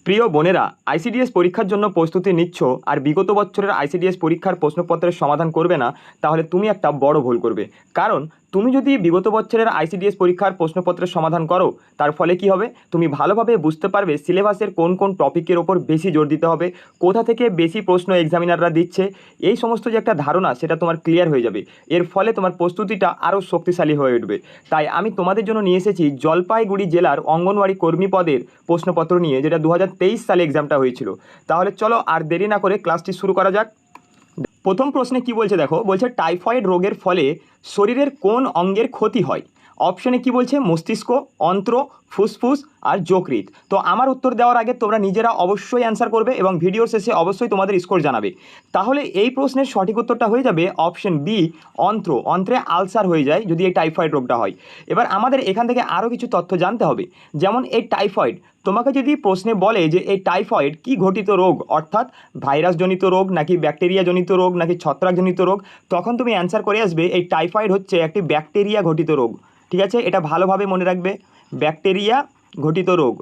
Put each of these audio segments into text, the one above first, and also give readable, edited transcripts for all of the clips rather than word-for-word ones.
প্রিয় বোনেরা, আইসিডিএস পরীক্ষার জন্য প্রস্তুতি নিচ্ছ আর বিগত বছরের আইসিডিএস পরীক্ষার প্রশ্নপত্রের সমাধান করবে না, তাহলে তুমি একটা বড় ভুল করবে। কারণ তুমি যদি বিগত বছরের আইসিডিএস পরীক্ষার প্রশ্নপত্রের সমাধান করো, তার ফলে কি হবে, তুমি ভালোভাবে বুঝতে পারবে সিলেবাসের কোন কোন টপিকের ওপর বেশি জোর দিতে হবে, কোথা থেকে বেশি প্রশ্ন এক্সামিনাররা দিচ্ছে, এই সমস্ত যে একটা ধারণা সেটা তোমার ক্লিয়ার হয়ে যাবে। এর ফলে তোমার প্রস্তুতিটা আরও শক্তিশালী হয়ে উঠবে। তাই আমি তোমাদের জন্য নিয়ে এসেছি জলপাইগুড়ি জেলার অঙ্গনওয়াড়ি কর্মী পদের প্রশ্নপত্র নিয়ে, যেটা 2023 সালে এক্সামটা হয়েছিল। তাহলে চলো আর দেরি না করে ক্লাসটি শুরু করা যাক। প্রথম প্রশ্নে কি বলছে দেখো, বলছে টাইফয়েড রোগের ফলে শরীরের কোন অঙ্গের ক্ষতি হয়। অপশনে কি বলছে, মস্তিষ্ক, অন্ত্র, ফুসফুস আর যকৃৎ। তো আমার উত্তর দেওয়ার আগে তোমরা নিজেরা অবশ্যই অ্যান্সার করবে এবং ভিডিওর শেষে অবশ্যই তোমাদের স্কোর জানাবে। তাহলে এই প্রশ্নের সঠিক উত্তরটা হয়ে যাবে অপশন বি, অন্ত্র। অন্ত্রে আলসার হয়ে যায় যদি এই টাইফয়েড রোগটা হয়। এবার আমাদের এখান থেকে আরও কিছু তথ্য জানতে হবে, যেমন এই টাইফয়েড, তোমাকে যদি প্রশ্নে বলে যে এই টাইফয়েড কি ঘটিত রোগ, অর্থাৎ ভাইরাসজনিত রোগ নাকি ব্যাকটেরিয়াজনিত রোগ নাকি ছত্রাকজনিত রোগ, তখন তুমি অ্যান্সার করে আসবে এই টাইফয়েড হচ্ছে একটি ব্যাকটেরিয়া ঘটিত রোগ। ঠিক আছে, এটা ভালোভাবে মনে রাখবে, ব্যাকটেরিয়া ঘটিত রোগ।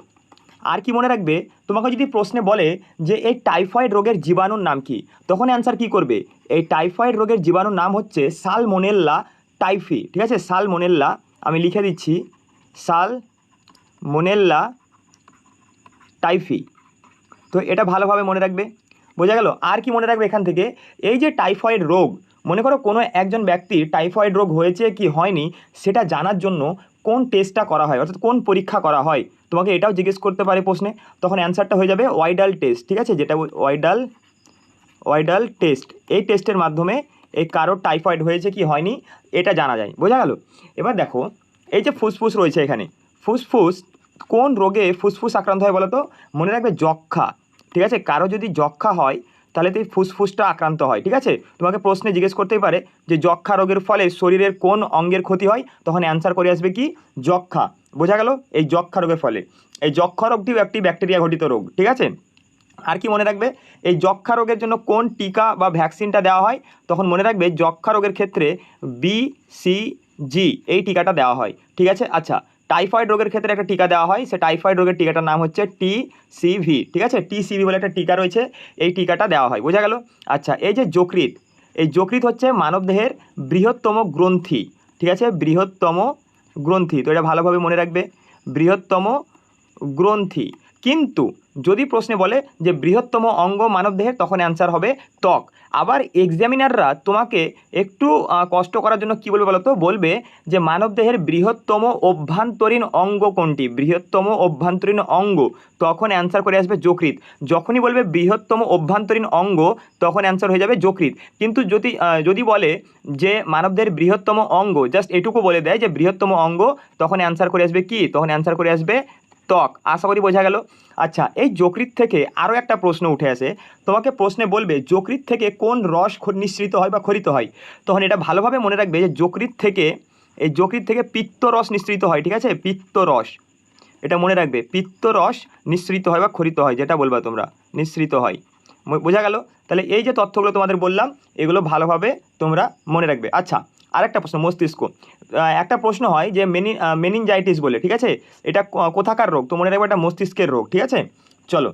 আর কি মনে রাখবে, তোমাকে যদি প্রশ্নে বলে যে এই টাইফয়েড রোগের জীবাণুর নাম কি, তখন অ্যান্সার কি করবে, এই টাইফয়েড রোগের জীবাণুর নাম হচ্ছে সালমোনেল্লা টাইফি। ঠিক আছে, সালমোনেল্লা, আমি লিখে দিচ্ছি, সালমোনেল্লা টাইফি। তো এটা ভালোভাবে মনে রাখবে, বোঝা গেল। আর কি মনে রাখবে এখান থেকে, এই যে টাইফয়েড রোগ, মনে করো কোনো একজন ব্যক্তির টাইফয়েড রোগ হয়েছে কি হয়নি সেটা জানার জন্য কোন টেস্টটা করা হয়, অর্থাৎ কোন পরীক্ষা করা হয়, তোমাকে এটাও জিজ্ঞেস করতে পারে প্রশ্নে। তখন অ্যান্সারটা হয়ে যাবে ওয়াইডাল টেস্ট। ঠিক আছে, যেটা ওয়াইডাল টেস্ট, এই টেস্টের মাধ্যমে এই কারোর টাইফয়েড হয়েছে কি হয়নি এটা জানা যায়। বোঝা গেল। এবার দেখো, এই যে ফুসফুস রয়েছে এখানে, ফুসফুস কোন রোগে ফুসফুস আক্রান্ত হয় বলো তো, মনে রাখবে যক্ষা। ঠিক আছে, কারো যদি যক্ষা হয় তাহলে তো এই ফুসফুসটা আক্রান্ত হয়। ঠিক আছে, তোমাকে প্রশ্নে জিজ্ঞেস করতেই পারে যে যক্ষা রোগের ফলে শরীরের কোন অঙ্গের ক্ষতি হয়, তখন অ্যান্সার করে আসবে কি, যক্ষা। বোঝা গেল, এই যক্ষা রোগের ফলে, এই যক্ষা রোগটিও একটি ব্যাকটেরিয়া ঘটিত রোগ। ঠিক আছে, আর কি মনে রাখবে, এই যক্ষা রোগের জন্য কোন টিকা বা ভ্যাকসিনটা দেওয়া হয়, তখন মনে রাখবে যক্ষা রোগের ক্ষেত্রে BCG এই টিকাটা দেওয়া হয়। ঠিক আছে, আচ্ছা, টাইফয়েড রোগের ক্ষেত্রে একটা টিকা দেওয়া হয়, সে টাইফয়েড রোগের টিকাটার নাম হচ্ছে TCV। ঠিক আছে, TCV বলে একটা টিকা রয়েছে, এই টিকাটা দেওয়া হয়। বোঝা গেল। আচ্ছা, এই যে যকৃৎ, এই যকৃৎ হচ্ছে মানবদেহের বৃহত্তম গ্রন্থি। ঠিক আছে, বৃহত্তম গ্রন্থি, তো এটা ভালোভাবে মনে রাখবে, বৃহত্তম গ্রন্থি। কিন্তু যদি প্রশ্নে বলে যে বৃহত্তম অঙ্গ মানবদেহের, তখন অ্যান্সার হবে ত্বক। আবার এক্সামিনাররা তোমাকে একটু কষ্ট করার জন্য কি বলবে বলো তো, বলবে যে মানবদেহের বৃহত্তম অভ্যন্তরীণ অঙ্গ কোনটি, বৃহত্তম অভ্যন্তরীণ অঙ্গ, তখন অ্যান্সার করে আসবে যকৃৎ। যখনই বলবে বৃহত্তম অভ্যন্তরীণ অঙ্গ, তখন অ্যান্সার হয়ে যাবে যকৃৎ। কিন্তু যদি বলে যে মানবদেহের বৃহত্তম অঙ্গ, জাস্ট এটুকু বলে দেয় যে বৃহত্তম অঙ্গ, তখন অ্যান্সার করে আসবে কি, তখন অ্যান্সার করে আসবে ত্বক। আশা করি বোঝা গেল। আচ্ছা, এই যকৃৎ থেকে আরও একটা প্রশ্ন উঠে আসে, তোমাকে প্রশ্নে বলবে যকৃৎ থেকে কোন রস নিঃসৃত হয় বা ক্ষরিত হয়, তখন এটা ভালোভাবে মনে রাখবে যে যকৃৎ থেকে পিত্তরস নিঃসৃত হয়। ঠিক আছে, পিত্তরস, এটা মনে রাখবে, পিত্তরস নিঃসৃত হয় বা ক্ষরিত হয়, যেটা বলবা তোমরা, নিঃসৃত হয়। বোঝা গেল। তাহলে এই যে তথ্যগুলো তোমাদের বললাম, এগুলো ভালোভাবে তোমরা মনে রাখবে। আচ্ছা, আরেকটা প্রশ্ন, মস্তিষ্ক। একটা প্রশ্ন হয় যে মেনিনজাইটিস বলে। ঠিক আছে, এটা কোথাকার রোগ, তো মনে রাখবে এটা মস্তিষ্কের রোগ। ঠিক আছে, চলো।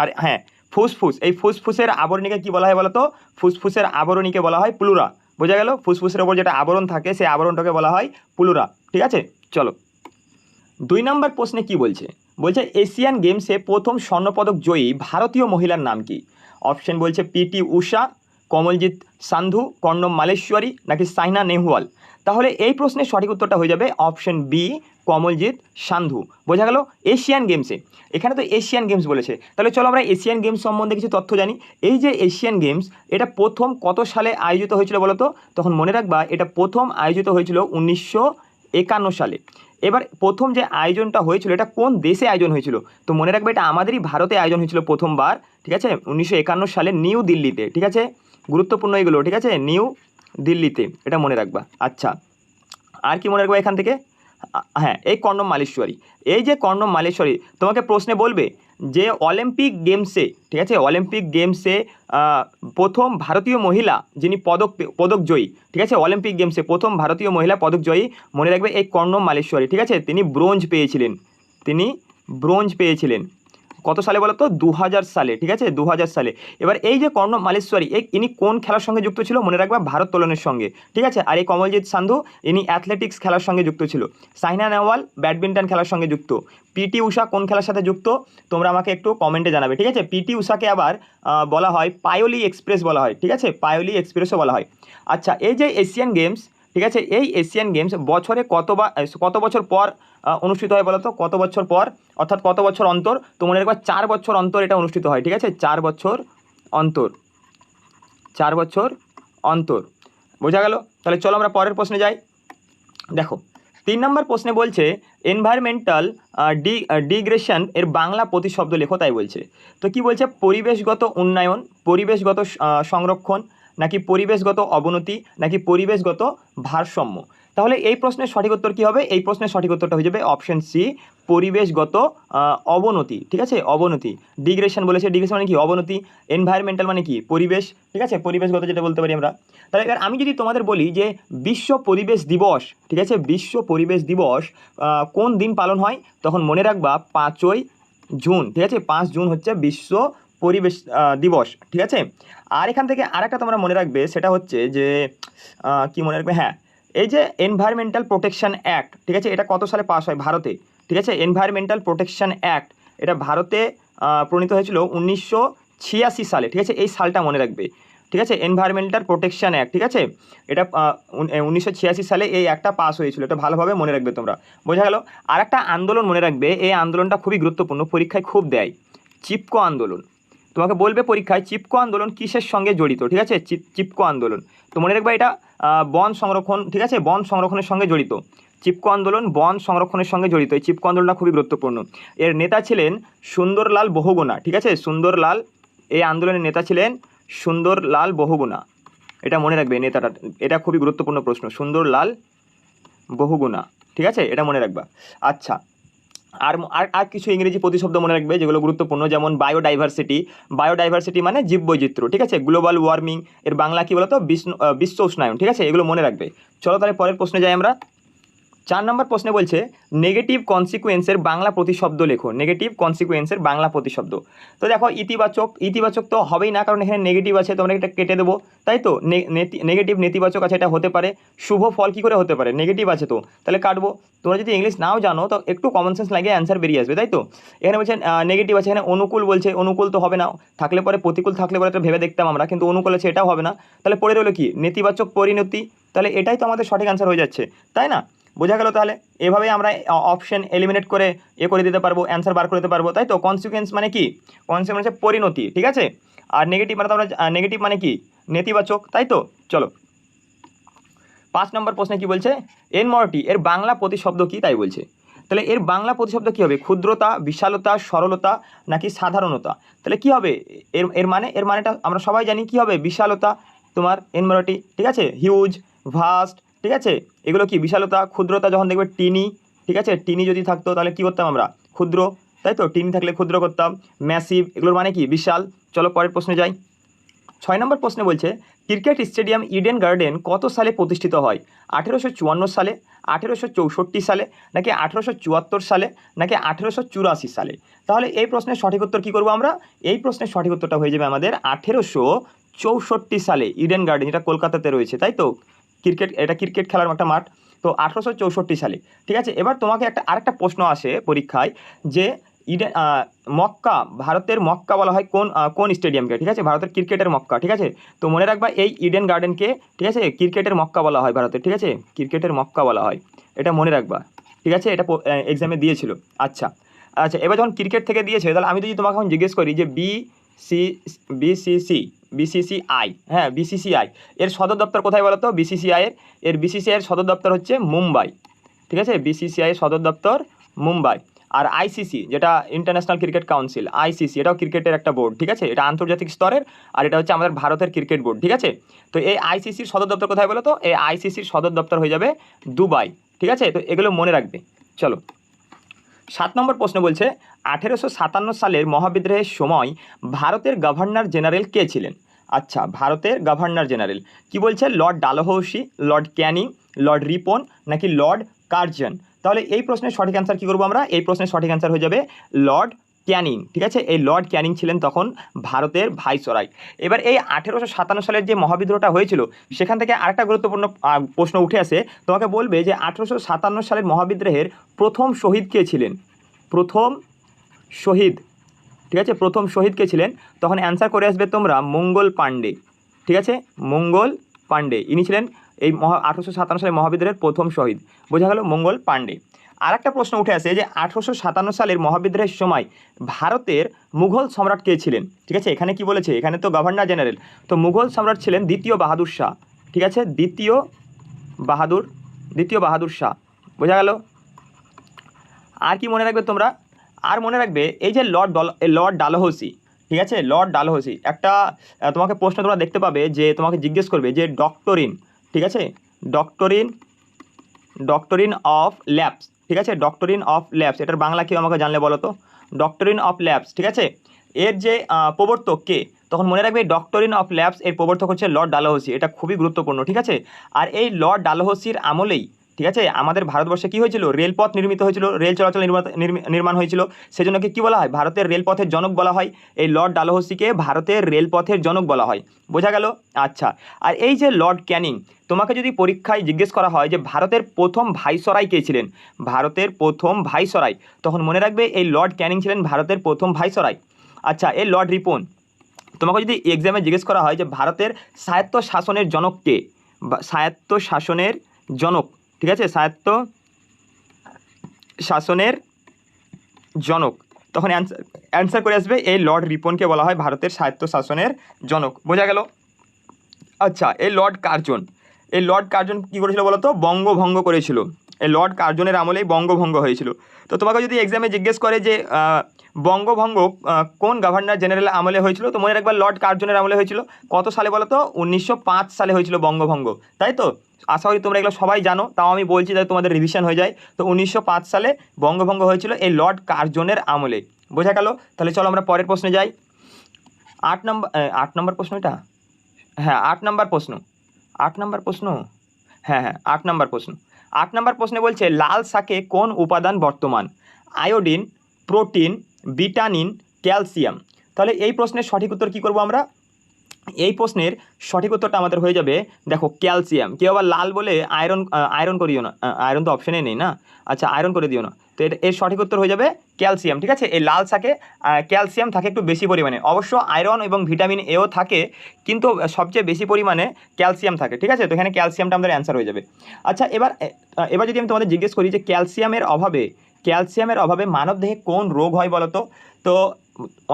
আর হ্যাঁ, ফুসফুস, এই ফুসফুসের আবরণীকে কি বলা হয় বলো তো, ফুসফুসের আবরণীকে বলা হয় প্লুরা। বোঝা গেল, ফুসফুসের ওপর যেটা আবরণ থাকে সেই আবরণটাকে বলা হয় প্লুরা। ঠিক আছে, চলো। 2 নম্বর প্রশ্নে কি বলছে, বলছে এশিয়ান গেমসে প্রথম স্বর্ণপদক জয়ী ভারতীয় মহিলার নাম কি। অপশন বলছে PT ঊষা, কমলজিৎ সান্ধু, কর্ণম মালেশ্বরী নাকি সাইনা নেহওয়াল। তাহলে এই প্রশ্নের সঠিক উত্তরটা হয়ে যাবে অপশন বি, কমলজিৎ সান্ধু। বোঝা গেল, এশিয়ান গেমসে, এখানে তো এশিয়ান গেমস বলেছে, তাহলে চলো আমরা এশিয়ান গেমস সম্বন্ধে কিছু তথ্য জানি। এই যে এশিয়ান গেমস, এটা প্রথম কত সালে আয়োজিত হয়েছিল বলো তো, তখন মনে রাখবা এটা প্রথম আয়োজিত হয়েছিল 1951 সালে। এবার প্রথম যে আয়োজনটা হয়েছিল এটা কোন দেশে আয়োজন হয়েছিল, তো মনে রাখবে এটা আমাদেরই ভারতে আয়োজন হয়েছিল প্রথমবার। ঠিক আছে, 1951 সালে নিউ দিল্লিতে। ঠিক আছে, গুরুত্বপূর্ণ এগুলো। ঠিক আছে, নিউ দিল্লিতে, এটা মনে রাখবা। আচ্ছা, আর কি মনে রাখবা এখান থেকে, হ্যাঁ, এই কর্ণম মালেশ্বরী, এই যে কর্ণম মালেশ্বরী, তোমাকে প্রশ্নে বলবে যে অলিম্পিক গেমসে, ঠিক আছে, অলিম্পিক গেমসে প্রথম ভারতীয় মহিলা যিনি পদক জয়ী। ঠিক আছে, অলিম্পিক গেমসে প্রথম ভারতীয় মহিলা পদক জয়ী, মনে রাখবে এই কর্ণম মালেশ্বরী। ঠিক আছে, তিনি ব্রোঞ্জ পেয়েছিলেন। কত সালে বলো তো 2000 সালে, ঠিক আছে 2000 সালে। এবার এই যে কর্ণ মালেশ্বরী ইনি কোন খেলার সঙ্গে যুক্ত ছিল, মনে রাখবা ভারোত্তোলনের সঙ্গে, ঠিক আছে। আর এই কমলজিৎ সান্ধু ইনি অ্যাথলেটিক্স খেলার সঙ্গে যুক্ত ছিল। সাইনা নেহওয়াল ব্যাডমিন্টন খেলার সঙ্গে যুক্ত। পিটি ঊষা কোন খেলার সাথে যুক্ত, তোমরা আমাকে একটু কমেন্টে জানাবে, ঠিক আছে। পিটি ঊষাকে আবার বলা হয় পায়োলি এক্সপ্রেস বলা হয়, ঠিক আছে, পায়োলি এক্সপ্রেসও বলা হয়। আচ্ছা, এই যে এশিয়ান গেমস, ঠিক আছে, এই এশিয়ান গেমস বছরে কত বছর পর অনুষ্ঠিত হয় বলো তো, কত বছর পর, অর্থাৎ কত বছর অন্তর, তো মনে রাখবা 4 বছর অন্তর এটা অনুষ্ঠিত হয়, ঠিক আছে, 4 বছর অন্তর, 4 বছর অন্তর। বোঝা গেল? তাহলে চলো আমরা পরের প্রশ্নে যাই। দেখো 3 নম্বর প্রশ্নে বলছে এনভায়রনমেন্টাল ডিগ্রেশন এর বাংলা প্রতিশব্দ লেখো, তাই বলছে। তো কি বলছে, পরিবেশগত উন্নয়ন, পরিবেশগত সংরক্ষণ, নাকি পরিবেশগত অবনতি, নাকি পরিবেশগত ভারসাম্য। তাহলে এই প্রশ্নের সঠিক উত্তর কী হবে, এই প্রশ্নের সঠিক উত্তরটা হয়ে যাবে অপশন সি, পরিবেশগত অবনতি, ঠিক আছে, অবনতি। ডিগ্রেশন বলেছে, ডিগ্রেশন মানে কি, অবনতি। এনভায়রনমেন্টাল মানে কি, পরিবেশ, ঠিক আছে, পরিবেশগত যেটা বলতে পারি আমরা। তাহলে এবার আমি যদি তোমাদের বলি যে বিশ্ব পরিবেশ দিবস, ঠিক আছে, বিশ্ব পরিবেশ দিবস কোন দিন পালন হয়, তখন মনে রাখবা 5ই জুন, ঠিক আছে, 5 জুন হচ্ছে বিশ্ব পরিবেশ দিবস, ঠিক আছে। আর এখান থেকে আরেকটা তোমরা মনে রাখবে, সেটা হচ্ছে যে কি মনে রাখবে, হ্যাঁ, এই যে এনভায়রনমেন্টাল প্রোটেকশন অ্যাক্ট, ঠিক আছে, এটা কত সালে পাস হয় ভারতে, ঠিক আছে, এনভায়রনমেন্টাল প্রোটেকশন অ্যাক্ট এটা ভারতে প্রণীত হয়েছিল 1986 সালে, ঠিক আছে, এই সালটা মনে রাখবে, ঠিক আছে, এনভায়রনমেন্টাল প্রোটেকশন অ্যাক্ট, ঠিক আছে, এটা 1986 সালে এই অ্যাক্টটা পাস হয়েছিল, এটা ভালোভাবে মনে রাখবে তোমরা। বোঝা গেল? আর একটা আন্দোলন মনে রাখবে, এই আন্দোলনটা খুবই গুরুত্বপূর্ণ, পরীক্ষায় খুব দেয়, চিপকো আন্দোলন। তোমাকে বলবে পরীক্ষায় চিপকো আন্দোলন কিসের সঙ্গে জড়িত, ঠিক আছে, চিপকো আন্দোলন। তো মনে রাখবে এটা বন সংরক্ষণ, ঠিক আছে, বন সংরক্ষণের সঙ্গে জড়িত। চিপকো আন্দোলন বন সংরক্ষণের সঙ্গে জড়িত, এই চিপকো আন্দোলনটা খুবই গুরুত্বপূর্ণ। এর নেতা ছিলেন সুন্দরলাল বহুগুণা, ঠিক আছে, সুন্দরলাল, এই আন্দোলনের নেতা ছিলেন সুন্দরলাল বহুগুণা, এটা মনে রাখবে নেতাটা, এটা খুবই গুরুত্বপূর্ণ প্রশ্ন, সুন্দরলাল বহুগুণা, ঠিক আছে, এটা মনে রাখবা। আচ্ছা, আর আর কিছু ইংরেজি প্রতিশব্দ মনে রাখবে যেগুলো গুরুত্বপূর্ণ, যেমন বায়োডাইভার্সিটি, বায়োডাইভার্সিটি মানে জীববৈচিত্র্য, ঠিক আছে, গ্লোবাল ওয়ার্মিং এর বাংলা কী বলতো, বিশ্ব উষ্ণায়ন, ঠিক আছে, এগুলো মনে রাখবে। চলো তাহলে পরের প্রশ্নে যাই আমরা। 4 নম্বর প্রশ্নে বলছে নেগেটিভ কনসিকুয়েন্সের বাংলা প্রতিশব্দ লেখো, নেগেটিভ কনসিকুয়েন্সের বাংলা প্রতিশব্দ। তো দেখো ইতিবাচক, ইতিবাচক তো হবেই না, কারণ এখানে নেগেটিভ আছে, তোমরা এটা কেটে দেবো, তাই তো, নেগেটিভ নেতিবাচক আছে, এটা হতে পারে। শুভ ফল কী করে হতে পারে, নেগেটিভ আছে তো, তাহলে কাটবো। তোমরা যদি ইংলিশ নাও জানো তো একটু কমন সেন্স লাগিয়ে অ্যান্সার বেরিয়ে আসবে, তাই তো। এখানে বলছেন নেগেটিভ আছে, এখানে অনুকূল বলছে, অনুকূল তো হবে না, থাকলে পরে প্রতিকূল থাকলে পরে এটা ভেবে দেখতাম আমরা, কিন্তু অনুকূল আছে এটাও হবে না, তাহলে পড়ে রইলো কি, নেতিবাচক পরিণতি, তাহলে এটাই তো আমাদের সঠিক অ্যান্সার হয়ে যাচ্ছে, তাই না। বোঝা গেল? তাহলে এভাবেই আমরা অপশন এলিমিনেট করে করে দিতে পারবো, অ্যান্সার বার করে দিতে পারবো, তাই তো। কনসিকুয়েন্স মানে কি, কনসিকুয়েন্স হচ্ছে পরিণতি, ঠিক আছে। আর নেগেটিভ মানে তোমরা নেগেটিভ মানে কি, নেতিবাচক, তাই তো। চলো 5 নম্বর প্রশ্নে কি বলছে, এনমরটি এর বাংলা প্রতিশব্দ কি, তাই বলছে। তাহলে এর বাংলা প্রতিশব্দ কী হবে, ক্ষুদ্রতা, বিশালতা, সরলতা, নাকি সাধারণতা। তাহলে কি হবে এর মানেটা আমরা সবাই জানি কি হবে, বিশালতা, তোমার এনমরটি, ঠিক আছে, হিউজ, ভাস্ট, ঠিক আছে, এগুলো কি বিশালতা। ক্ষুদ্রতা যখন দেখবে টিনি, ঠিক আছে, টিনি যদি থাকতো তাহলে কি করতাম আমরা, ক্ষুদ্র, তাই তো, টিনি থাকলে ক্ষুদ্র করতাম। ম্যাসিভ, এগুলোর মানে কি, বিশাল। চলো পরের প্রশ্নে যাই। 6 নম্বর প্রশ্নে বলছে ক্রিকেট স্টেডিয়াম ইডেন গার্ডেন কত সালে প্রতিষ্ঠিত হয়, 1854 সালে, 1864 সালে, নাকি 1874 সালে, নাকি 1884 সালে। তাহলে এই প্রশ্নের সঠিক উত্তর কী করবো আমরা, এই প্রশ্নের সঠিক উত্তরটা হয়ে যাবে আমাদের 1864 সালে, ইডেন গার্ডেন, যেটা কলকাতাতে রয়েছে, তাই তো। এটা ক্রিকেট খেলার একটা মাঠ, তো 1864 সালে, ঠিক আছে। এবার তোমাকে আরেকটা প্রশ্ন আসে পরীক্ষায় যে মক্কা, ভারতের মক্কা বলা হয় কোন স্টেডিয়ামকে, ঠিক আছে, ভারতের ক্রিকেটের মক্কা, ঠিক আছে। তো মনে রাখবা এই ইডেন গার্ডেনকে, ঠিক আছে, ক্রিকেটের মক্কা বলা হয় ভারতের, ঠিক আছে, ক্রিকেটের মক্কা বলা হয়, এটা মনে রাখবা, ঠিক আছে, এটা এক্সামে দিয়েছিল। আচ্ছা আচ্ছা, এবার যখন ক্রিকেট থেকে দিয়েছে, তাহলে আমি যদি তোমাকে এখন জিজ্ঞেস করি যে বিসিসিআই, হ্যাঁ, বিসিসিআই এর সদর দপ্তর কোথায় বলো তো, বিসিসিআই এর সদর দপ্তর হচ্ছে মুম্বাই, ঠিক আছে, বিসিসিআই এর সদর দপ্তর মুম্বাই। আর আইসিসি, যেটা ইন্টারন্যাশনাল ক্রিকেট কাউন্সিল, আইসিসি, এটাও ক্রিকেটের একটা বোর্ড, ঠিক আছে, এটা আন্তর্জাতিক স্তরের, আর এটা হচ্ছে আমাদের ভারতের ক্রিকেট বোর্ড, ঠিক আছে। তো এই আইসিসির সদর দপ্তর কোথায় বলো তো, এই আইসিসির সদর দপ্তর হয়ে যাবে দুবাই, ঠিক আছে। তো এগুলো মনে রাখবে। চলো 7 নম্বর প্রশ্ন বলছে 1857 সালের মহাবিদ্রোহের সময় ভারতের গভর্নর জেনারেল কে ছিলেন। আচ্ছা, ভারতের গভর্নর জেনারেল কি বলছে, Lord Dalhousie, Lord Canning, Lord Ripon, নাকি লর্ড কার্জন। তাহলে এই প্রশ্নের সঠিক অ্যান্সার কী করবো আমরা, এই প্রশ্নের সঠিক অ্যান্সার হয়ে যাবে লর্ড ক্যানিং, ঠিক আছে, এই লর্ড ক্যানিং ছিলেন তখন ভারতের ভাইসরয়। এবার এই 1857 সালের যে মহাবিদ্রোহটা হয়েছিল সেখান থেকে আরেকটা গুরুত্বপূর্ণ প্রশ্ন উঠে আসে, তোমাকে বলবে যে 1857 সালের মহাবিদ্রোহের প্রথম শহীদ কে ছিলেন, প্রথম শহীদ, ঠিক আছে, প্রথম শহীদ কে ছিলেন, তখন অ্যান্সার করে আসবে তোমরা মঙ্গল পাণ্ডে, ঠিক আছে, মঙ্গল পাণ্ডে, ইনি ছিলেন এই 1857 সালের মহাবিদ্রোহের প্রথম শহীদ, বোঝা গেল, মঙ্গল পাণ্ডে। আর একটা প্রশ্ন উঠে আসে যে 1857 সালের মহাবিদ্রোহের সময় ভারতের মুঘল সম্রাট কে ছিলেন, ঠিক আছে, এখানে কি বলেছে, এখানে তো গভর্নর জেনারেল, তো মুঘল সম্রাট ছিলেন দ্বিতীয় বাহাদুর শাহ, ঠিক আছে, দ্বিতীয় বাহাদুর শাহ, বোঝা গেল। আর কি মনে রাখবে তোমরা, আর মনে রাখবে এই যে লর্ড ডালহৌসি, ঠিক আছে, লর্ড ডালহৌসি একটা তোমাকে প্রশ্ন তোমরা দেখতে পাবে যে তোমাকে জিজ্ঞেস করবে যে ডক্টরিন, ঠিক আছে, ডক্টরিন অফ ল্যাবস, ঠিক আছে, ডক্টরিন অফ ল্যাবস, এটার বাংলা কেউ আমাকে জানলে বলো তো, ডক্টরিন অফ ল্যাবস, ঠিক আছে, এর যে প্রবর্তক কে, তখন মনে রাখবে ডক্টরিন অফ ল্যাবস এর প্রবর্তক হচ্ছে লর্ড ডালহৌসি, এটা খুবই গুরুত্বপূর্ণ, ঠিক আছে। আর এই লর্ড ডালহৌসির আমলেই, ঠিক আছে, আমাদের ভারতবর্ষে কী হয়েছিল, রেলপথ নির্মিত হয়েছিল, রেল চলাচল নির্মাণ হয়েছিল, সেজন্য কী বলা হয়, ভারতের রেলপথের জনক বলা হয়, এই লর্ড ডালহৌসিকে ভারতের রেলপথের জনক বলা হয়, বোঝা গেল। আচ্ছা, আর এই যে লর্ড ক্যানিং, তোমাকে যদি পরীক্ষায় জিজ্ঞেস করা হয় যে ভারতের প্রথম ভাইসরয় কে ছিলেন, ভারতের প্রথম ভাইসরয়, তখন মনে রাখবে এই লর্ড ক্যানিং ছিলেন ভারতের প্রথম ভাইসরয়। আচ্ছা, এই লর্ড রিপন, তোমাকে যদি এক্সামে জিজ্ঞেস করা হয় যে ভারতের স্বায়ত্ত শাসনের জনক কে, স্বায়ত্ত শাসনের জনক, ঠিক আছে, স্বায়ত্ত শাসনের জনক, তখন অ্যান্সার করে আসবে এই লর্ড রিপনকে বলা হয় ভারতের স্বায়ত্ত শাসনের জনক, বোঝা গেল। আচ্ছা, এই লর্ড কার্জন কী করেছিল বলো তো, বঙ্গভঙ্গ করেছিল, এই লর্ড কার্জনের আমলেই বঙ্গভঙ্গ হয়েছিল। তো তোমাকে যদি এক্সামে জিজ্ঞেস করে যে বঙ্গভঙ্গ কোন গভর্নর জেনারেল আমলে হয়েছিল, তো মনে রাখবা লর্ড কার্জনের আমলে হয়েছিল, কত সালে বলো তো, 1905 সালে হয়েছিল বঙ্গভঙ্গ, তাই তো, আশা করি তোমরা এগুলো সবাই জানো, তাও আমি বলছি যাতে তোমাদের রিভিশন হয়ে যায়। তো 1905 সালে বঙ্গভঙ্গ হয়েছিল এই লর্ড কার্জনের আমলে, বোঝা গেল। তাহলে চলো আমরা পরের প্রশ্নে যাই। 8 নম্বর প্রশ্ন এটা, হ্যাঁ 8 নম্বর প্রশ্ন, 8 নম্বর প্রশ্ন, হ্যাঁ 8 নম্বর প্রশ্ন। 8 নম্বর প্রশ্নে বলছে লাল শাকে কোন উপাদান বর্তমান, আয়োডিন, প্রোটিন, ভিটামিন, ক্যালসিয়াম। তাহলে এই প্রশ্নের সঠিক উত্তর কী করবো আমরা, এই প্রশ্নের সঠিক উত্তরটা আমাদের হয়ে যাবে, দেখো ক্যালসিয়াম, কেউ আবার লাল বলে আয়রন করিও না, আয়রন তো অপশানে নেই না, আচ্ছা আয়রন করে দিও না, তো এর সঠিক উত্তর হয়ে যাবে ক্যালসিয়াম, ঠিক আছে। এই লাল শাকে ক্যালসিয়াম থাকে একটু বেশি পরিমাণে, অবশ্য আয়রন এবং ভিটামিন এও থাকে, কিন্তু সবচেয়ে বেশি পরিমাণে ক্যালসিয়াম থাকে, ঠিক আছে, তো এখানে ক্যালসিয়ামটা আমাদের অ্যান্সার হয়ে যাবে। আচ্ছা, এবার যদি আমি তোমাদের জিজ্ঞেস করি যে ক্যালসিয়ামের অভাবে মানবদেহে কোন রোগ হয় বলো তো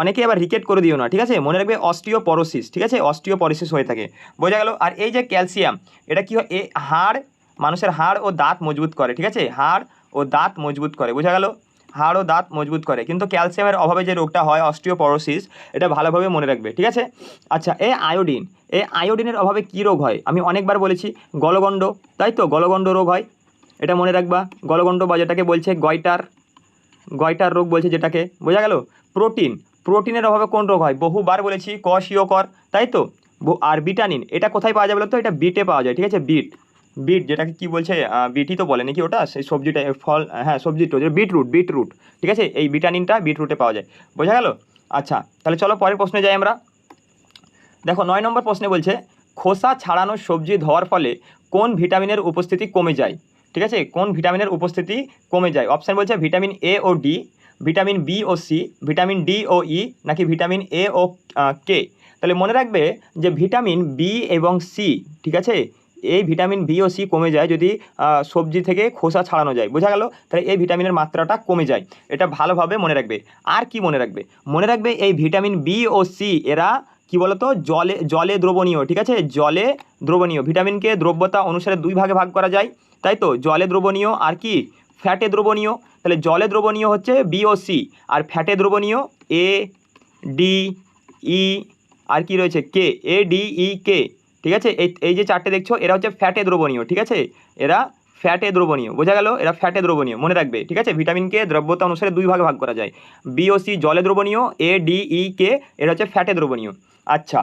অনেকে আবার রিকেট করে দিও না, ঠিক আছে, মনে রাখবে অস্টিওপরোসিস, ঠিক আছে, অস্টিওপরোসিস হয়ে থাকে, বোঝা গেল। আর এই যে ক্যালসিয়াম, এটা কি হয়, মানুষের হাড় ও দাঁত মজবুত করে, ঠিক আছে, হাড় ও দাঁত মজবুত করে, বোঝা গেল, হাড় ও দাঁত মজবুত করে। কিন্তু ক্যালসিয়ামের অভাবে যে রোগটা হয় অস্টিওপরোসিস, এটা ভালোভাবে মনে রাখবে, ঠিক আছে। আচ্ছা, এই আয়োডিনের অভাবে কী রোগ হয়, আমি অনেকবার বলেছি গলগণ্ড, তাই তো, গলগণ্ড রোগ হয়, এটা মনে রাখবা, গলগণ্ড বা যেটাকে বলছে গয়টার রোগ বলছে যেটাকে, বোঝা গেল। প্রোটিনের অভাবে কোন রোগ হয়, বহুবার বলেছি কর, তাই তো। আর ভিটামিন, এটা কোথায় পাওয়া যায় বলো তো, এটা বিটে পাওয়া যায়, ঠিক আছে, বিট যেটাকে কি বলছে, বিটই তো বলে নাকি ওটা, সেই সবজিটা, ফল, হ্যাঁ সবজিটা, বিটরুট, ঠিক আছে, এই ভিটামিনটা বিটরুটে পাওয়া যায়, বোঝা গেল। আচ্ছা, তাহলে চলো পরের প্রশ্নে যাই আমরা। দেখো 9 নম্বর প্রশ্নে বলছে খোসা ছাড়ানো সবজি ধোয়ার ফলে কোন ভিটামিনের উপস্থিতি কমে যায়, ঠিক আছে, কোন ভিটামিনের উপস্থিতি কমে যায়। অপশান বলছে ভিটামিন এ ও ডি, ভিটামিন বি ও সি, ভিটামিন ডি ও ই, নাকি ভিটামিন এ ও কে। তাহলে মনে রাখবে যে ভিটামিন বি এবং সি, ঠিক আছে, এই ভিটামিন বি ও সি কমে যায় যদি সবজি থেকে খোসা ছাড়ানো যায়, বোঝা গেল। তাহলে এই ভিটামিনের মাত্রাটা কমে যায়, এটা ভালোভাবে মনে রাখবে। আর কি মনে রাখবে এই ভিটামিন বি ও সি এরা কি বলতো, জলে দ্রবণীয়, ঠিক আছে, জলে দ্রবণীয়। ভিটামিনকে দ্রব্যতা অনুসারে 2 ভাগে ভাগ করা যায়, তাই তো, জলে দ্রবণীয় আর কি ফ্যাটে দ্রবণীয়। তাহলে জলে দ্রবণীয় হচ্ছে বি ও সি, আর ফ্যাটে দ্রবণীয় এ ডি ই, আর কি রয়েছে কে, এ ডি ই কে, ঠিক আছে। এই যে 4টে দেখছো এরা হচ্ছে ফ্যাটে দ্রবণীয়, ঠিক আছে, এরা ফ্যাটে দ্রবণীয়, বোঝা গেল, এরা ফ্যাটে দ্রবণীয় মনে রাখবে, ঠিক আছে। ভিটামিনকে দ্রব্যতা অনুসারে 2 ভাগে ভাগ করা যায়, বি ও সি জলে দ্রবণীয়, এ ডি ই কে এরা হচ্ছে ফ্যাটে দ্রবণীয়। আচ্ছা,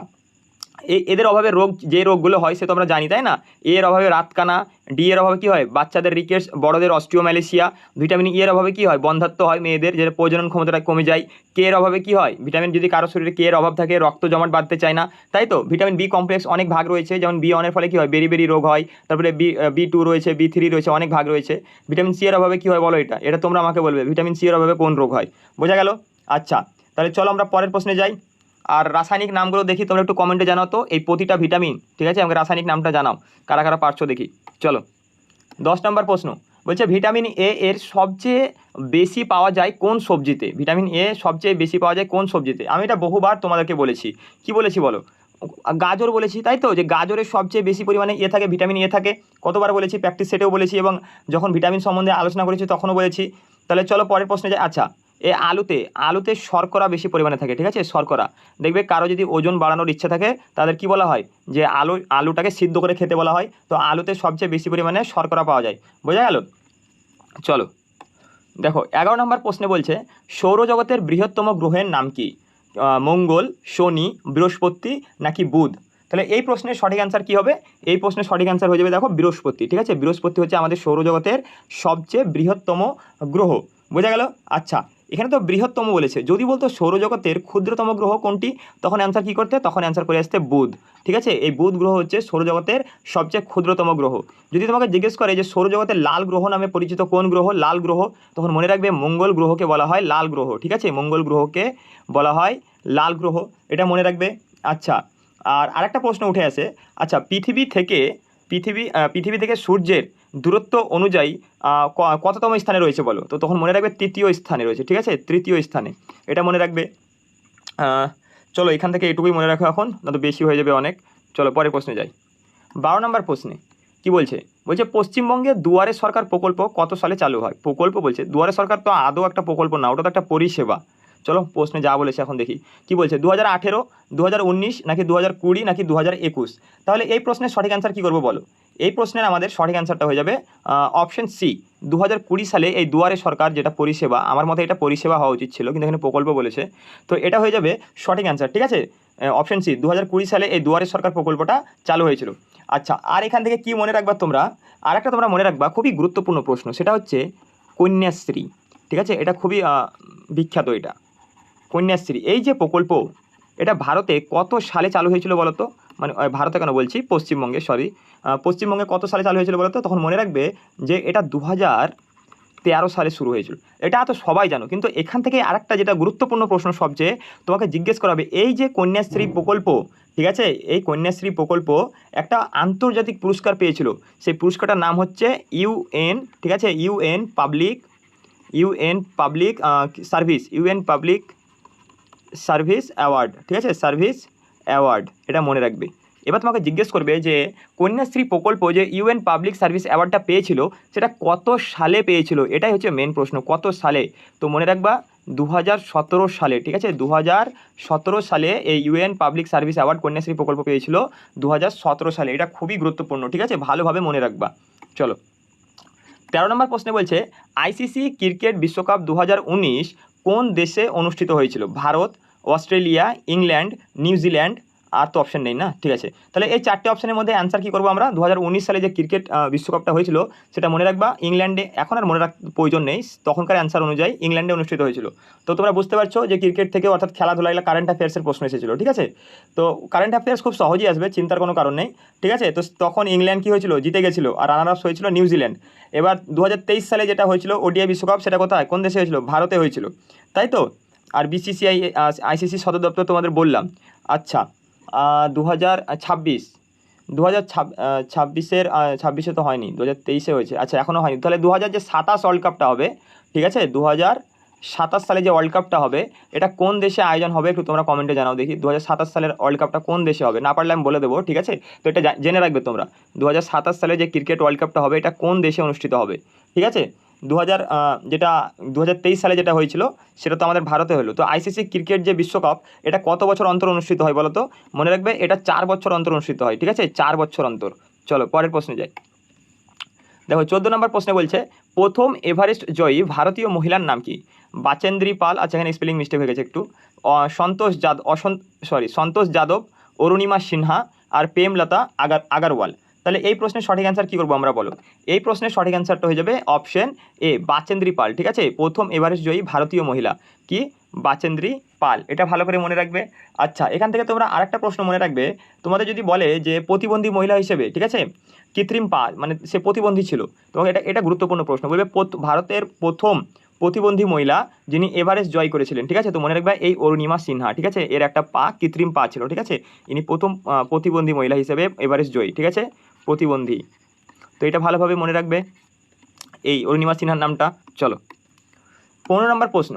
এদের অভাবে রোগ, যে রোগগুলো হয় সে তো আমরা জানি, তাই না? এ এর অভাবে রাতকানা, ডি এর অভাবে কী হয় বাচ্চাদের রিকেটস, বড়দের অস্টিওম্যালেশিয়া, ভিটামিন ই এর অভাবে কী হয় বন্ধ্যাত্ব হয় মেয়েদের, যেটা প্রজনন ক্ষমতাটা কমে যায়। কে এর অভাবে কী হয়, ভিটামিন যদি কারো শরীরে কে এর অভাব থাকে রক্ত জমাট বাঁধতে চায় না, তাই তো। ভিটামিন বি কমপ্লেক্স অনেক ভাগ রয়েছে, যেমন বি ওয়ানের ফলে কী হয় বেরি রোগ হয়, তারপরে বি টু রয়েছে, বি3 রয়েছে, অনেক ভাগ রয়েছে। ভিটামিন সি এর অভাবে কী হয় বলো, এটা তোমরা আমাকে বলবে ভিটামিন সি এর অভাবে কোন রোগ হয়, বোঝা গেল? আচ্ছা, তাহলে চলো আমরা পরের প্রশ্নে যাই। আর রাসায়নিক নামগুলো দেখি, তোমরা একটু কমেন্টে জানাও তো এই প্রতিটা ভিটামিন, ঠিক আছে, আমাকে রাসায়নিক নামটা জানাও, কারা কারা পারছো দেখি। চলো 10 নম্বর প্রশ্ন বলছে ভিটামিন এ এর সবচেয়ে বেশি পাওয়া যায় কোন সবজিতে? ভিটামিন এ সবচেয়ে বেশি পাওয়া যায় কোন সবজিতে? আমি এটা বহুবার তোমাদেরকে বলেছি, কি বলেছি বলো? গাজর বলেছি, তাই তো, যে গাজরের সবচেয়ে বেশি পরিমাণে এ থাকে, ভিটামিন এ থাকে। কতবার বলেছি, প্র্যাকটিস সেটেও বলেছি, এবং যখন ভিটামিন সম্বন্ধে আলোচনা করেছি তখনও বলেছি। তাহলে চলো পরের প্রশ্নে যাই। আচ্ছা, আলুতে শর্করা বেশি পরিমাণে থাকে, ঠিক আছে, শর্করা। দেখবে কারো যদি ওজন বাড়ানোর ইচ্ছা থাকে তাদের কি বলা হয়, যে আলুটাকে সিদ্ধ করে খেতে বলা হয়। তো আলুতে সবচেয়ে বেশি পরিমাণে শর্করা পাওয়া যায়, বোঝা গেল? চলো দেখো 11 নম্বর প্রশ্নে বলছে সৌরজগতের বৃহত্তম গ্রহের নাম কি? মঙ্গল, শনি, বৃহস্পতি নাকি বুধ? তাহলে এই প্রশ্নের সঠিক অ্যান্সার কী হবে? এই প্রশ্নের সঠিক অ্যান্সার হয়ে যাবে দেখো বৃহস্পতি, ঠিক আছে। বৃহস্পতি হচ্ছে আমাদের সৌরজগতের সবচেয়ে বৃহত্তম গ্রহ, বোঝা গেল? আচ্ছা, এখানে তো বৃহত্তম বলেছে, যদি বলতো সৌরজগতের ক্ষুদ্রতম গ্রহ কোনটি, তখন অ্যান্সার কী করতে, তখন অ্যান্সার করে আসতে বুধ, ঠিক আছে। এই বুধ গ্রহ হচ্ছে সৌরজগতের সবচেয়ে ক্ষুদ্রতম গ্রহ। যদি তোমাকে জিজ্ঞেস করে যে সৌরজগতের লাল গ্রহ নামে পরিচিত কোন গ্রহ, লাল গ্রহ, তখন মনে রাখবে মঙ্গল গ্রহকে বলা হয় লাল গ্রহ, ঠিক আছে, মঙ্গল গ্রহকে বলা হয় লাল গ্রহ, এটা মনে রাখবে। আচ্ছা, আর আরেকটা প্রশ্ন উঠে আসে, আচ্ছা পৃথিবী থেকে সূর্যের দূরত্ব অনুযায়ী কততম স্থানে রয়েছে বলো? তো তখন মনে রাখবে তৃতীয় স্থানে রয়েছে, ঠিক আছে, তৃতীয় স্থানে, এটা মনে রাখবে। চলো এখান থেকে এটুকুই মনে রাখো এখন, না তো বেশি হয়ে যাবে অনেক। চলো পরের প্রশ্নে যাই। 12 নম্বর প্রশ্নে কি বলছে পশ্চিমবঙ্গে দুয়ারে সরকার প্রকল্প কত সালে চালু হয়? প্রকল্প বলছে, দুয়ারে সরকার তো আদৌ একটা প্রকল্প না, ওটা তো একটা পরিষেবা। চলো প্রশ্নে যা বলেছে এখন দেখি কি বলছে, 2018, 2019 নাকি 2020 নাকি 2021? তাহলে এই প্রশ্নের সঠিক অ্যান্সার কী করবো বলো? এই প্রশ্নের আমাদের সঠিক অ্যান্সারটা হয়ে যাবে অপশন সি, 2020 সালে এই দুয়ারে সরকার যেটা পরিষেবা, আমার মতে এটা পরিষেবা হওয়া উচিত ছিল, কিন্তু এখানে প্রকল্প বলেছে, তো এটা হয়ে যাবে সঠিক অ্যান্সার, ঠিক আছে। অপশন সি, 2020 সালে এই দুয়ারে সরকার প্রকল্পটা চালু হয়েছিল। আচ্ছা, আর এখান থেকে কি মনে রাখবা তোমরা, আর একটা তোমরা মনে রাখবা খুবই গুরুত্বপূর্ণ প্রশ্ন, সেটা হচ্ছে কন্যাশ্রী, ঠিক আছে, এটা খুবই বিখ্যাত, এটা কন্যাশ্রী এই যে প্রকল্প, এটা ভারতে কত সালে চালু হয়েছিল বলো তো? মানে ভারতে কেন বলছি, পশ্চিমবঙ্গে, পশ্চিমবঙ্গে কত সালে চালু হয়েছিল বলো তো? তখন মনে রাখবে যে এটা 2013 সালে শুরু হয়েছিল। এটা তো সবাই জানো, কিন্তু এখান থেকে আরেকটা যেটা গুরুত্বপূর্ণ প্রশ্ন সবচেয়ে তোমাকে জিজ্ঞেস করা হবে, এই যে কন্যাশ্রী প্রকল্প, ঠিক আছে, এই কন্যাশ্রী প্রকল্প একটা আন্তর্জাতিক পুরস্কার পেয়েছিল, সেই পুরস্কারটার নাম হচ্ছে ইউএন, ঠিক আছে, ইউএন পাবলিক সার্ভিস অ্যাওয়ার্ড, ঠিক আছে, সার্ভিস অ্যাওয়ার্ড, এটা মনে রাখবে। এবার তোমাকে জিজ্ঞেস করবে যে কন্যাশ্রী প্রকল্প যে ইউএন পাবলিক সার্ভিস অ্যাওয়ার্ডটা পেয়েছিল সেটা কত সালে পেয়েছিল, এটাই হচ্ছে মেন প্রশ্ন, কত সালে? তো মনে রাখবা 2017 সালে, ঠিক আছে, 2017 সালে এই UN public service award Kanyashree প্রকল্প পেয়েছিল 2017 সালে, এটা খুবই গুরুত্বপূর্ণ, ঠিক আছে, ভালোভাবে মনে রাখবা। চলো 13 নম্বর প্রশ্নে বলছে আইসিসি ক্রিকেট বিশ্বকাপ 2019 কোন দেশে অনুষ্ঠিত হয়েছিল? ভারত, অস্ট্রেলিয়া, ইংল্যান্ড, নিউজিল্যান্ড, আর তো অপশন নেই না, ঠিক আছে। তাহলে এই চারটে অপশনের মধ্যে অ্যান্সার কী করবো আমরা? 2019 সালে যে ক্রিকেট বিশ্বকাপটা হয়েছিল সেটা মনে রাখবা ইংল্যান্ডে, এখন আর মনে রাখার প্রয়োজন নেই, তখনকার অ্যান্সার অনুযায়ী ইংল্যান্ডে অনুষ্ঠিত হয়েছিল। তো তোমরা বুঝতে পারছো যে ক্রিকেট থেকে অর্থাৎ খেলাধুলা এগুলো কারেন্ট অ্যাফেয়ার্সের প্রশ্ন এসেছিলো, ঠিক আছে। তো কারেন্ট অ্যাফেয়ার্স খুব সহজেই আসবে, চিন্তার কোনো কারণ নেই, ঠিক আছে। তো তখন ইংল্যান্ড কী হয়েছিল, জিতে গেছিলো, আর রানার আপ হয়েছিল নিউজিল্যান্ড। এবার 2023 সালে যেটা হয়েছিল ওডিআই বিশ্বকাপ, সেটা কোথায়, কোন দেশে হয়েছিল? ভারতে হয়েছিল, তাই তো। আর আইসিসি সদর দপ্তর তোমাদের বললাম। আচ্ছা, 2026 তো হয়নি, 2023 হয়েছে, আচ্ছা এখনও হয়নি, তাহলে 2027 ওয়ার্ল্ড কাপটা হবে, ঠিক আছে, 2027 সালে যে ওয়ার্ল্ড কাপটা হবে এটা কোন দেশে আয়োজন হবে একটু তোমরা কমেন্টে জানাও দেখি, 2027 সালের ওয়ার্ল্ড কাপটা কোন দেশে হবে, না পারলে আমি বলে দেবো, ঠিক আছে। তো এটা জেনে রাখবে তোমরা, 2027 সালে যে ক্রিকেট ওয়ার্ল্ড কাপটা হবে এটা কোন দেশে অনুষ্ঠিত হবে, ঠিক আছে। 2023 সালে যেটা হয়েছিল সেটা তো আমাদের ভারতে হলো। তো আইসিসি ক্রিকেট যে বিশ্বকাপ এটা কত বছর অন্তর অনুষ্ঠিত হয় বলো তো? মনে রাখবে এটা 4 বছর অন্তর অনুষ্ঠিত হয়, ঠিক আছে, 4 বছর অন্তর। চলো পরের প্রশ্নে যাই। দেখো 14 নম্বর প্রশ্নে বলছে প্রথম এভারেস্ট জয়ী ভারতীয় মহিলার নাম কি? বাচেন্দ্রী পাল, আচ্ছা এখানে স্পেলিং মিস্টেক হয়ে গেছে একটু, সন্তোষ যাদব, অরুণিমা সিনহা আর প্রেমলতা আগারওয়াল। তাহলে এই প্রশ্নের সঠিক অ্যান্সার কী করবো আমরা বলো? এই প্রশ্নের সঠিক অ্যান্সারটা হয়ে যাবে অপশন এ, বাচেন্দ্রী পাল। ঠিক আছে, প্রথম এভারেস্ট জয়ী ভারতীয় মহিলা কি? বাচেন্দ্রী পাল। এটা ভালো করে মনে রাখবে। আচ্ছা, এখান থেকে তোমরা আরেকটা প্রশ্ন মনে রাখবে, তোমাদের যদি বলে যে প্রতিবন্ধী মহিলা হিসেবে, ঠিক আছে, কৃত্রিম পা মানে সে প্রতিবন্ধী ছিল, তোমাকে এটা গুরুত্বপূর্ণ প্রশ্ন। বলবে ভারতের প্রথম প্রতিবন্ধী মহিলা যিনি এভারেস্ট জয় করেছিলেন। ঠিক আছে, তো মনে রাখবে এই অরুণিমা সিনহা। ঠিক আছে, এর একটা পা কৃত্রিম পা ছিল। ঠিক আছে, ইনি প্রথম প্রতিবন্ধী মহিলা হিসেবে এভারেস্ট জয়ী। ঠিক আছে, প্রতিবন্ধী। তো এটা ভালোভাবে মনে রাখবে এই অরুণিমা সিনহার নামটা। চলো 15 নম্বর প্রশ্ন,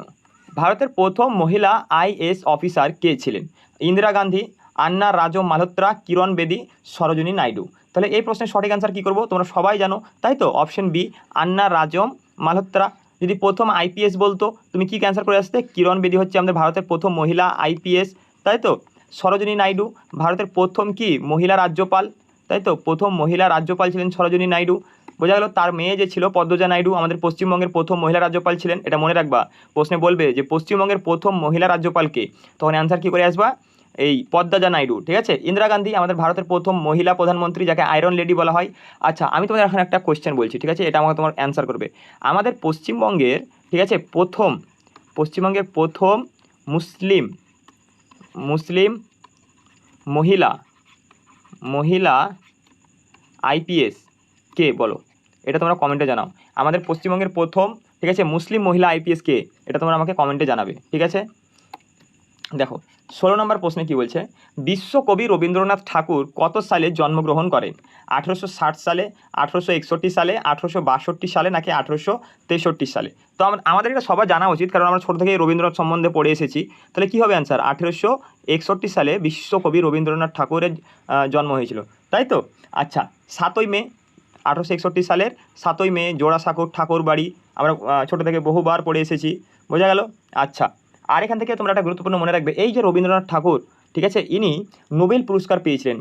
ভারতের প্রথম মহিলা আইএস অফিসার কে ছিলেন? ইন্দিরা গান্ধী, আন্না রাজো মালহোত্রা, কিরণ বেদি, সরোজিনী নাইডু। তাহলে এই প্রশ্নের সঠিক অ্যান্সার কী করবো? তোমরা সবাই জানো, তাই তো, অপশন বি, আন্না রাজম মালহোত্রা। যদি প্রথম আইপিএস বলতো, তুমি কি ক্যান্সার করে আসতে? কিরণ বেদি হচ্ছে আমাদের ভারতের প্রথম মহিলা আইপিএস, তাই তো। সরোজিনী নাইডু ভারতের প্রথম কি মহিলা রাজ্যপাল, তাই তো, প্রথম মহিলা রাজ্যপাল ছিলেন সরোজিনী নাইডু। বোঝা গেল, তার মেয়ে যে ছিল পদ্মজা নাইডু আমাদের পশ্চিমবঙ্গের প্রথম মহিলা রাজ্যপাল ছিলেন। এটা মনে রাখবা, প্রশ্নে বলবে যে পশ্চিমবঙ্গের প্রথম মহিলা রাজ্যপালকে, তখন অ্যান্সার কী করে আসবা? এই পদ্মজা নাইডু। ঠিক আছে, ইন্দিরা গান্ধী আমাদের ভারতের প্রথম মহিলা প্রধানমন্ত্রী, যাকে আয়রন লেডি বলা হয়। আচ্ছা, আমি তোমাদের এখন একটা কোয়েশ্চেন বলছি, ঠিক আছে, এটা আমাকে তোমার অ্যান্সার করবে। আমাদের পশ্চিমবঙ্গের, ঠিক আছে, পশ্চিমবঙ্গের প্রথম মুসলিম মহিলা আইপিএস কে বলো? এটা তোমরা কমেন্টে জানাও। আমাদের পশ্চিমবঙ্গের প্রথম, ঠিক আছে, মুসলিম মহিলা আইপিএস কে? এটা তোমরা আমাকে কমেন্টে জানাবে। ঠিক আছে, দেখো 16 নম্বর প্রশ্নে কি বলছে, বিশ্বকবি রবীন্দ্রনাথ ঠাকুর কত সালে জন্মগ্রহণ করেন? 1860 সালে, 1861 সালে, 1862 সালে, নাকি 1863 সালে? তো আমাদের এটা সবার জানা উচিত, কারণ আমরা ছোটো থেকে রবীন্দ্রনাথ সম্বন্ধে পড়ে এসেছি। তাহলে কী হবে অ্যান্সার? 1861 সালে বিশ্বকবি রবীন্দ্রনাথ ঠাকুরের জন্ম হয়েছিল, তাই তো। আচ্ছা, 7ই মে, 1861 সালের 7ই মে জোড়াসাঁকোর ঠাকুর বাড়ি, আমরা ছোটো থেকে বহুবার পড়ে এসেছি। বোঝা গেল? আচ্ছা, আর এখান থেকে তোমরা একটা গুরুত্বপূর্ণ মনে রাখবে, এই যে রবীন্দ্রনাথ ঠাকুর, ঠিক আছে, ইনি নোবেল পুরস্কার পেয়েছিলেন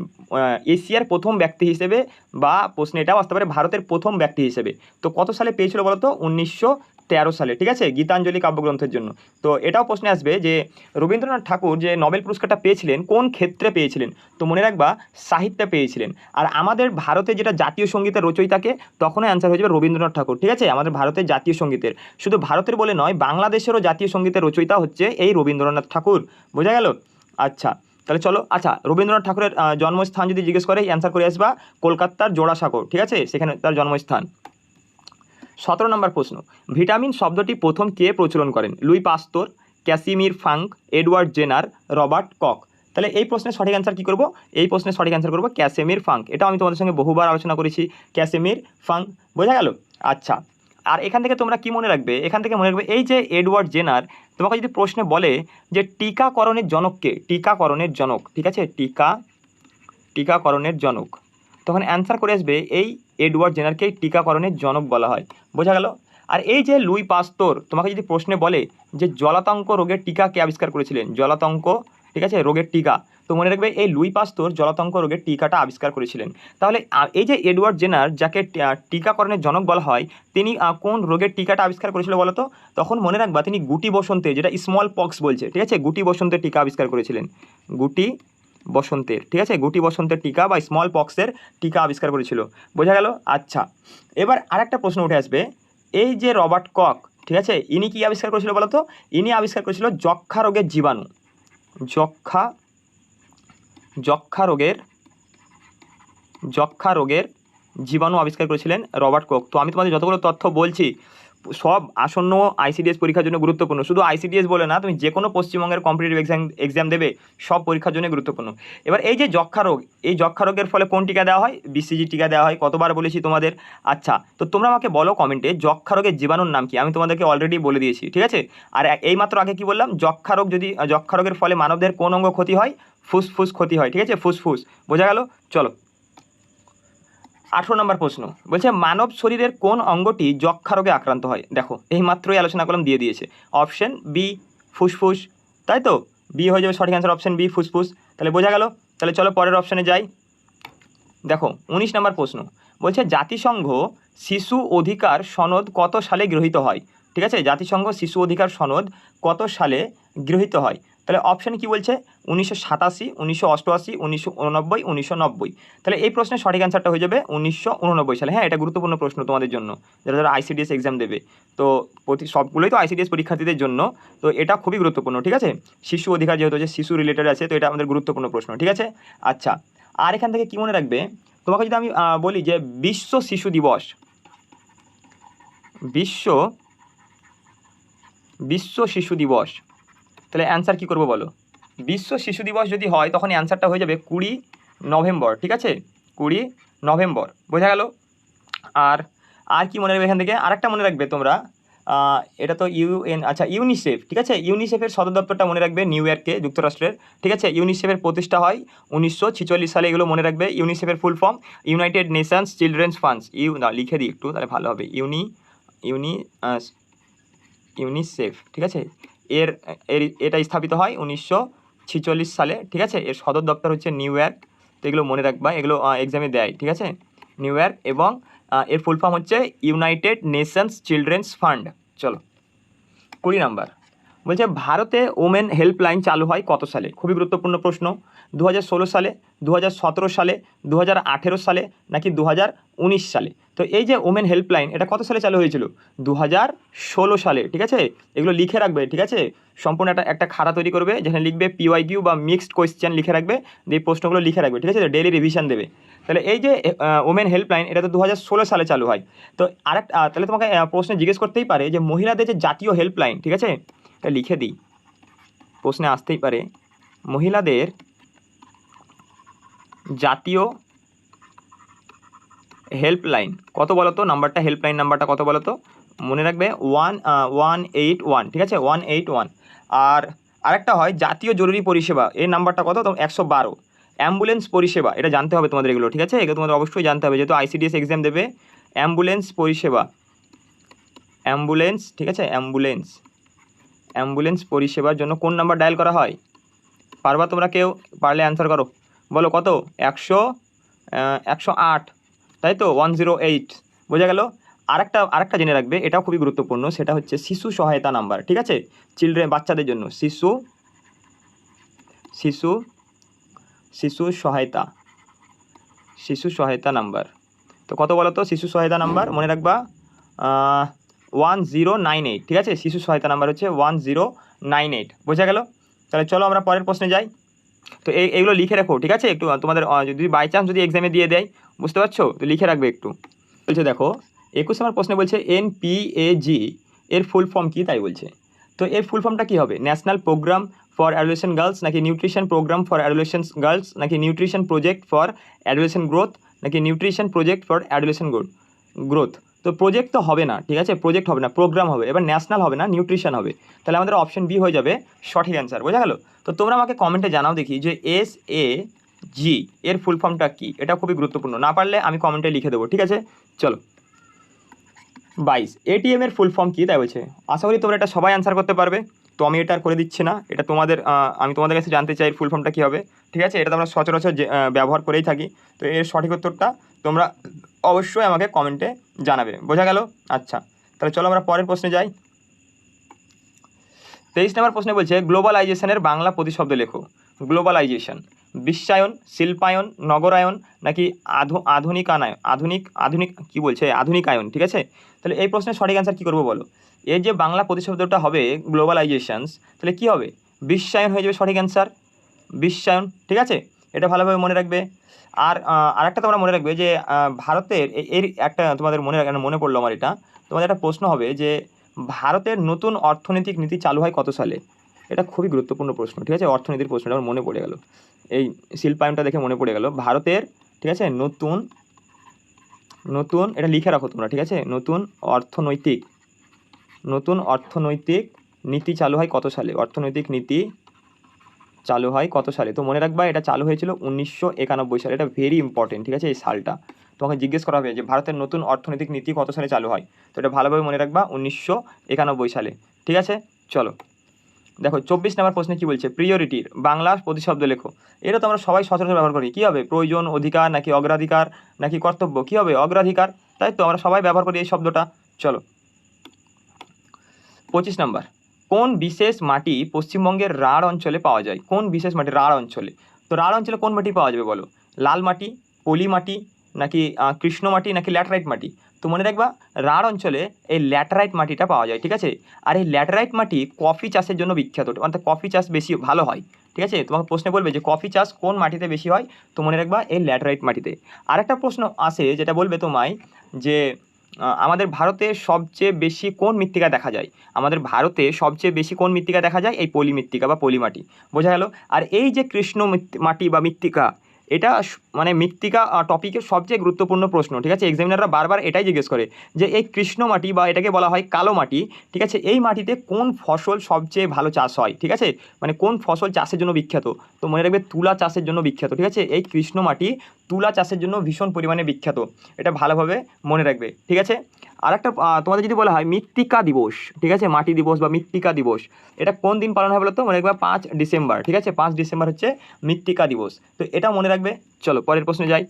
এশিয়ার প্রথম ব্যক্তি হিসেবে, বা প্রশ্ন এটাও আসতে পারে ভারতের প্রথম ব্যক্তি হিসেবে। তো কত সালে পেয়েছিল বলো তো? 1913 সালে। ঠিক আছে, গীতাঞ্জলি কাব্যগ্রন্থের জন্য। তো এটাও প্রশ্নে আসবে যে রবীন্দ্রনাথ ঠাকুর যে নোবেল পুরস্কারটা পেয়েছিলেন কোন ক্ষেত্রে পেয়েছিলেন? তো মনে রাখবা সাহিত্যে পেয়েছিলেন। আর আমাদের ভারতে যেটা জাতীয় সঙ্গীতের রচয়িতাকে, তখনই অ্যান্সার হয়ে যাবে রবীন্দ্রনাথ ঠাকুর। ঠিক আছে, আমাদের ভারতের জাতীয় সঙ্গীতের, শুধু ভারতের বলে নয়, বাংলাদেশেরও জাতীয় সঙ্গীতের রচয়িতা হচ্ছে এই রবীন্দ্রনাথ ঠাকুর। বোঝা গেল? আচ্ছা, তাহলে চলো। আচ্ছা, রবীন্দ্রনাথ ঠাকুরের জন্মস্থান যদি জিজ্ঞেস করে, অ্যান্সার করে আসবা কলকাতার জোড়াসাঁকো। ঠিক আছে, সেখানে তার জন্মস্থান। 17 নম্বর প্রশ্ন, ভিটামিন শব্দটি প্রথম কে প্রচলন করেন? Louis Pasteur, Casimir Funk, Edward Jenner, Robert Koch. তাহলে এই প্রশ্নের সঠিক অ্যান্সার কী করবো? এই প্রশ্নের সঠিক অ্যান্সার করবো ক্যাসিমির ফ্রাঙ্ক। এটাও আমি তোমাদের সঙ্গে বহুবার আলোচনা করেছি, ক্যাসিমির ফ্রাঙ্ক। বোঝা গেল? আচ্ছা, আর এখান থেকে তোমরা কি মনে রাখবে? এখান থেকে মনে রাখবে এই যে এডওয়ার্ড জেনার, তোমাকে যদি প্রশ্নে বলে যে টিকাকরণের জনককে, টিকাকরণের জনক, ঠিক আছে, টিকাকরণের জনক, তখন অ্যান্সার করে আসবে এই এডওয়ার্ড জেনারকেই টিকাকরণের জনক বলা হয়। বোঝা গেল? আর এই যে লুই পাস্তুর, তোমাকে যদি প্রশ্নে বলে যে জলাতঙ্ক রোগের টিকা কে আবিষ্কার করেছিলেন? জলাতঙ্ক, ঠিক আছে, রোগের টিকা, তো মনে রাখবে এই লুই পাস্তুর জলাতঙ্ক রোগের টিকাটা আবিষ্কার করেছিলেন। তাহলে এই যে এডওয়ার্ড জেনার, যাকে টিকাকরণের জনক বলা হয়, তিনি কোন রোগের টিকাটা আবিষ্কার করেছিল বলো তো? তখন মনে রাখবা তিনি গুটি বসন্তে, যেটা স্মল পক্স বলছে, ঠিক আছে, গুটি বসন্তের টিকা আবিষ্কার করেছিলেন। গুটি বসন্তের, ঠিক আছে, গুটি বসন্তের টিকা বা স্মল পক্সের টিকা আবিষ্কার করেছিল। বোঝা গেল? আচ্ছা, এবার আরেকটা প্রশ্ন উঠে আসবে, এই যে রবার্ট কখ, ঠিক আছে, ইনি কি আবিষ্কার করেছিল বলো তো? ইনি আবিষ্কার করেছিল যক্ষা রোগের জীবাণু। যক্ষা রোগের জীবাণু আবিষ্কার করেছিলেন রবার্ট কখ। তো আমি তোমাদের যতগুলো তথ্য বলছি সব আসন্ন আইসিডিএস পরীক্ষার জন্য গুরুত্বপূর্ণ। শুধু আইসিডিএস বলে না, তুমি যে কোনো পশ্চিমবঙ্গের কম্পিটিটিভ এক্সাম দেবে, সব পরীক্ষার জন্য গুরুত্বপূর্ণ। এবার এই যে যক্ষা রোগ, এই যক্ষা রোগের ফলে কোন টিকা দেওয়া হয়? বিসিজি টিকা দেওয়া হয়। কতবার বলেছি তোমাদের? আচ্ছা, তো তোমরা আমাকে বলো কমেন্টে যক্ষা রোগের জীবাণুর নাম কি? আমি তোমাদেরকে অলরেডি বলে দিয়েছি, ঠিক আছে। আর এইমাত্র আগে কি বললাম? যক্ষা রোগের ফলে মানবদের কোন অঙ্গ ক্ষতি হয়? ফুসফুস ক্ষতি হয়, ঠিক আছে, ফুসফুস। বোঝা গেল? চলো 18 নম্বর প্রশ্ন বলছে, মানব শরীরের কোন অঙ্গটি যক্ষা রোগে আক্রান্ত হয়? দেখো এই মাত্রই আলোচনা করলাম, দিয়ে দিয়েছে অপশন বি, ফুসফুস, তাই তো। বি হয়ে যাবে সঠিক অ্যান্সার, অপশন বি, ফুসফুস। তাহলে বোঝা গেল? তাহলে চলো পরের অপশনে যাই। দেখো 19 নম্বর প্রশ্ন বলছে, জাতিসংঘ শিশু অধিকার সনদ কত সালে গৃহীত হয়? ঠিক আছে, জাতিসংঘ শিশু অধিকার সনদ কত সালে গৃহীত হয়? তাহলে অপশান কি বলছে? 1987, 1988, 1989, 1990। তাহলে এই প্রশ্নের সঠিক অ্যান্সারটা হয়ে যাবে 1989 সালে। হ্যাঁ, এটা গুরুত্বপূর্ণ প্রশ্ন তোমাদের জন্য, যারা যারা আইসিডিএস এক্সাম দেবে। তো সবগুলোই তো আইসিডিএস পরীক্ষার্থীদের জন্য, তো এটা খুবই গুরুত্বপূর্ণ। ঠিক আছে, শিশু অধিকার যেহেতু হচ্ছে শিশু রিলেটেড আছে, তো এটা আমাদের গুরুত্বপূর্ণ প্রশ্ন। ঠিক আছে, আচ্ছা, আর এখান থেকে কি মনে রাখবে, তোমাকে যদি আমি বলি যে বিশ্ব শিশু দিবস, বিশ্ব শিশু দিবস, তাহলে অ্যান্সার কী করবো বলো? বিশ্ব শিশু দিবস যদি হয় তখন অ্যান্সারটা হয়ে যাবে 20 নভেম্বর। ঠিক আছে, 20 নভেম্বর, বোঝা গেল? আর কি মনে রাখবে এখান থেকে? আরেকটা মনে রাখবে তোমরা, এটা তো আচ্ছা, ইউনিসেফ। ঠিক আছে, ইউনিসেফের সদর দপ্তরটা মনে রাখবে নিউ ইয়র্কে, যুক্তরাষ্ট্রের। ঠিক আছে, ইউনিসেফের প্রতিষ্ঠা হয় 1946 সালে, এগুলো মনে রাখবে। ইউনিসেফের full form United Nations children's funds. লিখে দিই একটু, তাহলে ভালো হবে। ইউনিসেফ। ঠিক আছে, এটা স্থাপিত হয় 1946 সালে। ঠিক আছে, এর সদর দপ্তর হচ্ছে নিউ ইয়র্ক। তো এগুলো মনে রাখবা, এগুলো এক্সামে দেয়। ঠিক আছে, নিউ ইয়র্ক, এবং এর ফুল ফর্ম হচ্ছে ইউনাইটেড নেশনস চিলড্রেন্স ফান্ড। চলো 20 নাম্বার বলছে ভারতে ওমেন হেল্পলাইন চালু হয় কত সালে? খুবই গুরুত্বপূর্ণ প্রশ্ন। 2016 সালে, 2017 সালে, 2018 সালে, নাকি 2019 সালে? তো এই যে ওমেন হেল্পলাইন, এটা কত সালে চালু হয়েছিল? 2016 সালে। ঠিক আছে, এগুলো লিখে রাখবে। ঠিক আছে, সম্পূর্ণ একটা খাতা তৈরি করবে, যেখানে লিখবে PYQ বা মিক্সড কোয়েশ্চেন লিখে রাখবে, এই প্রশ্নগুলো লিখে রাখবে। ঠিক আছে, ডেইলি রিভিশন দেবে। তাহলে এই যে ওমেন হেল্পলাইন, এটা তো 2016 সালে চালু হয়। তো তাহলে তোমাকে প্রশ্নে জিজ্ঞেস করতেই পারে যে মহিলাদের যে জাতীয় হেল্পলাইন, ঠিক আছে, এটা লিখে দিই, প্রশ্নে আসতেই পারে, মহিলাদের জাতীয় হেল্পলাইন কত বলো তো? নাম্বারটা, হেল্পলাইন নাম্বারটা কত বলো তো? মনে রাখবে 181। ঠিক আছে, 181। আর আরেকটা হয় জাতীয় জরুরি পরিষেবা, এর নাম্বারটা কত? তো 112। অ্যাম্বুলেন্স পরিষেবা, এটা জানতে হবে তোমাদের এগুলো। ঠিক আছে, এগুলো তোমাদের অবশ্যই জানতে হবে, যেহেতু আইসিডিএস এক্সাম দেবে। অ্যাম্বুলেন্স পরিষেবা, ঠিক আছে, অ্যাম্বুলেন্স পরিষেবার জন্য কোন নাম্বার ডায়াল করা হয়? পারবা তোমরা কেউ? পারলে অ্যান্সার করো, বলো কত? 108, তাই তো, 108, বোঝা গেল? আরেকটা জেনে রাখবে, এটাও খুবই গুরুত্বপূর্ণ, সেটা হচ্ছে শিশু সহায়তা নাম্বার। ঠিক আছে, বাচ্চাদের জন্য শিশু সহায়তা নাম্বার। তো কত বলো তো শিশু সহায়তা নাম্বার? মনে রাখবা 1098। ঠিক আছে, শিশু সহায়তা নাম্বার হচ্ছে 1098, বোঝা গেল? তাহলে চলো আমরা পরের প্রশ্নে যাই। তো এইগুলো লিখে রাখো। ঠিক আছে, একটু তোমাদের যদি বাই চান্স যদি এক্সামে দিয়ে দেয়, বুঝতে পারছো, তো লিখে রাখবে একটু। বলছে দেখো 21 নম্বর প্রশ্নে বলছে NPAG এর ফুল ফর্ম কী, তাই বলছে। তো এর ফুল ফর্মটা কী হবে? National programme for adolescent girls, নাকি nutrition programme for adolescent girls, নাকি nutrition project for adolescent growth, নাকি nutrition project for adolescent growth? তো প্রজেক্ট তো হবে না। ঠিক আছে, প্রজেক্ট হবে না, প্রোগ্রাম হবে। এবার ন্যাশনাল হবে না, নিউট্রিশন হবে। তাহলে আমাদের অপশন বি হয়ে যাবে সঠিক অ্যান্সার, বোঝা গেল? তো তোমরা আমাকে কমেন্টে জানাও দেখি যে SAG এর ফুল ফর্মটা কী। এটা খুবই গুরুত্বপূর্ণ, না পারলে আমি কমেন্টে লিখে দেবো। ঠিক আছে, চলো 22 ATM এর ফুল ফর্ম কী, তাই বলছে। আশা করি তোমরা এটা সবাই অ্যান্সার করতে পারবে, তো আমি এটা আর করে দিচ্ছি না। এটা আমি তোমাদের কাছে জানতে চাই ফুল ফর্মটা কী হবে। ঠিক আছে, এটা তো আমরা সচরাচর ব্যবহার করেই থাকি। তো এর সঠিক উত্তরটা তোমরা অবশ্যই আমাকে কমেন্টে জানাবে, বোঝা গেল? আচ্ছা, তাহলে চলো আমরা পরের প্রশ্নে যাই। 23 নম্বর প্রশ্নে বলছে গ্লোবালাইজেশনের বাংলা প্রতিশব্দ লেখো। গ্লোবালাইজেশন, বিশ্বায়ন, শিল্পায়ন, নগরায়ন, নাকি আধুনিক কি বলছে, আধুনিকায়ন। ঠিক আছে, তাহলে এই প্রশ্নের সঠিক অ্যান্সার কী করবো বলো? এর যে বাংলা প্রতিশব্দটা হবে গ্লোবালাইজেশনস, তাহলে কী হবে? বিশ্বায়ন হয়ে যাবে সঠিক অ্যান্সার, বিশ্বায়ন। ঠিক আছে, এটা ভালোভাবে মনে রাখবে। আর আরেকটা তোমরা মনে রাখবে যে ভারতের এর একটা তোমাদের মনে পড়লো আমার, এটা তোমাদের একটা প্রশ্ন হবে যে ভারতের নতুন অর্থনৈতিক নীতি চালু হয় কত সালে? এটা খুবই গুরুত্বপূর্ণ প্রশ্ন। ঠিক আছে, অর্থনীতির প্রশ্নটা আমার মনে পড়ে গেল, এই শিল্পায়নটা দেখে মনে পড়ে গেল। ভারতের, ঠিক আছে, নতুন এটা লিখে রাখো তোমরা। ঠিক আছে, নতুন অর্থনৈতিক নীতি চালু হয় কত সালে? অর্থনৈতিক নীতি চালু হয় কত সালে? তো মনে রাখবা এটা চালু হয়েছিল 1991 সালে। এটা ভেরি ইম্পর্টেন্ট। ঠিক আছে, এই সালটা তোমাকে জিজ্ঞেস করা হবে যে ভারতের নতুন অর্থনৈতিক নীতি কত সালে চালু হয়। তো এটা ভালোভাবে মনে রাখবা 1991 সালে। ঠিক আছে, চলো দেখো 24 নম্বর প্রশ্নে কী বলছে, প্রিয়রিটির বাংলা প্রতিশব্দ লেখো। এটা তো আমরা সবাই সচরাচর ব্যবহার করি। কী হবে? প্রয়োজন, অধিকার, নাকি অগ্রাধিকার, নাকি কর্তব্য? কী হবে? অগ্রাধিকার, তাই তো, আমরা সবাই ব্যবহার করি এই শব্দটা। চলো 25 নম্বর, কোন বিশেষ মাটি পশ্চিমবঙ্গের রাঢ় অঞ্চলে পাওয়া যায়? কোন বিশেষ মাটি রাঢ় অঞ্চলে? তো রাঢ় অঞ্চলে কোন মাটি পাওয়া যাবে বলো? লাল মাটি, পলি মাটি, নাকি কৃষ্ণ মাটি, নাকি ল্যাটেরাইট মাটি? তো মনে রাখবা রাঢ় অঞ্চলে এই ল্যাটেরাইট মাটিটা পাওয়া যায়, ঠিক আছে। আর এই ল্যাটেরাইট মাটি কফি চাষের জন্য বিখ্যাত, অর্থাৎ কফি চাষ বেশি ভালো হয়, ঠিক আছে। তোমাকে প্রশ্নে বলবে যে কফি চাষ কোন মাটিতে বেশি হয়, তো মনে রাখবা এই ল্যাটেরাইট মাটিতে। আরেকটা প্রশ্ন আসে যেটা বলবে তোমায় যে আমাদের ভারতে সবচেয়ে বেশি কোন মৃত্তিকা দেখা যায়? আমাদের ভারতে সবচেয়ে বেশি কোন মৃত্তিকা দেখা যায়? এই পলি মৃত্তিকা বা পলি মাটি, বোঝা গেল। আর এই যে কৃষ্ণ মাটি বা মৃত্তিকা, এটা মানে মৃত্তিকা টপিকের সবচেয়ে গুরুত্বপূর্ণ প্রশ্ন, ঠিক আছে। এক্সামিনাররা বারবার এটাই জিজ্ঞেস করে যে এই কৃষ্ণ মাটি বা এটাকে বলা হয় কালো মাটি, ঠিক আছে, এই মাটিতে কোন ফসল সবচেয়ে ভালো চাষ হয়, ঠিক আছে, মানে কোন ফসল চাষের জন্য বিখ্যাত? তো মনে রাখবে তুলা চাষের জন্য বিখ্যাত, ঠিক আছে। এই কৃষ্ণ মাটি তুলা চাষের জন্য ভীষণ পরিমাণে বিখ্যাত, এটা ভালোভাবে মনে রাখবে, ঠিক আছে। আর একটা তোমাদের যদি বলা হয় মৃত্তিকা দিবস, ঠিক আছে, মাটি দিবস বা মৃত্তিকা দিবস, এটা কোন দিন পালন হয় বলো তো? মনে রাখবে 5 ডিসেম্বর, ঠিক আছে, 5 ডিসেম্বর হচ্ছে মৃত্তিকা দিবস, তো এটা মনে রাখবে। চলো পরের প্রশ্নে যাই।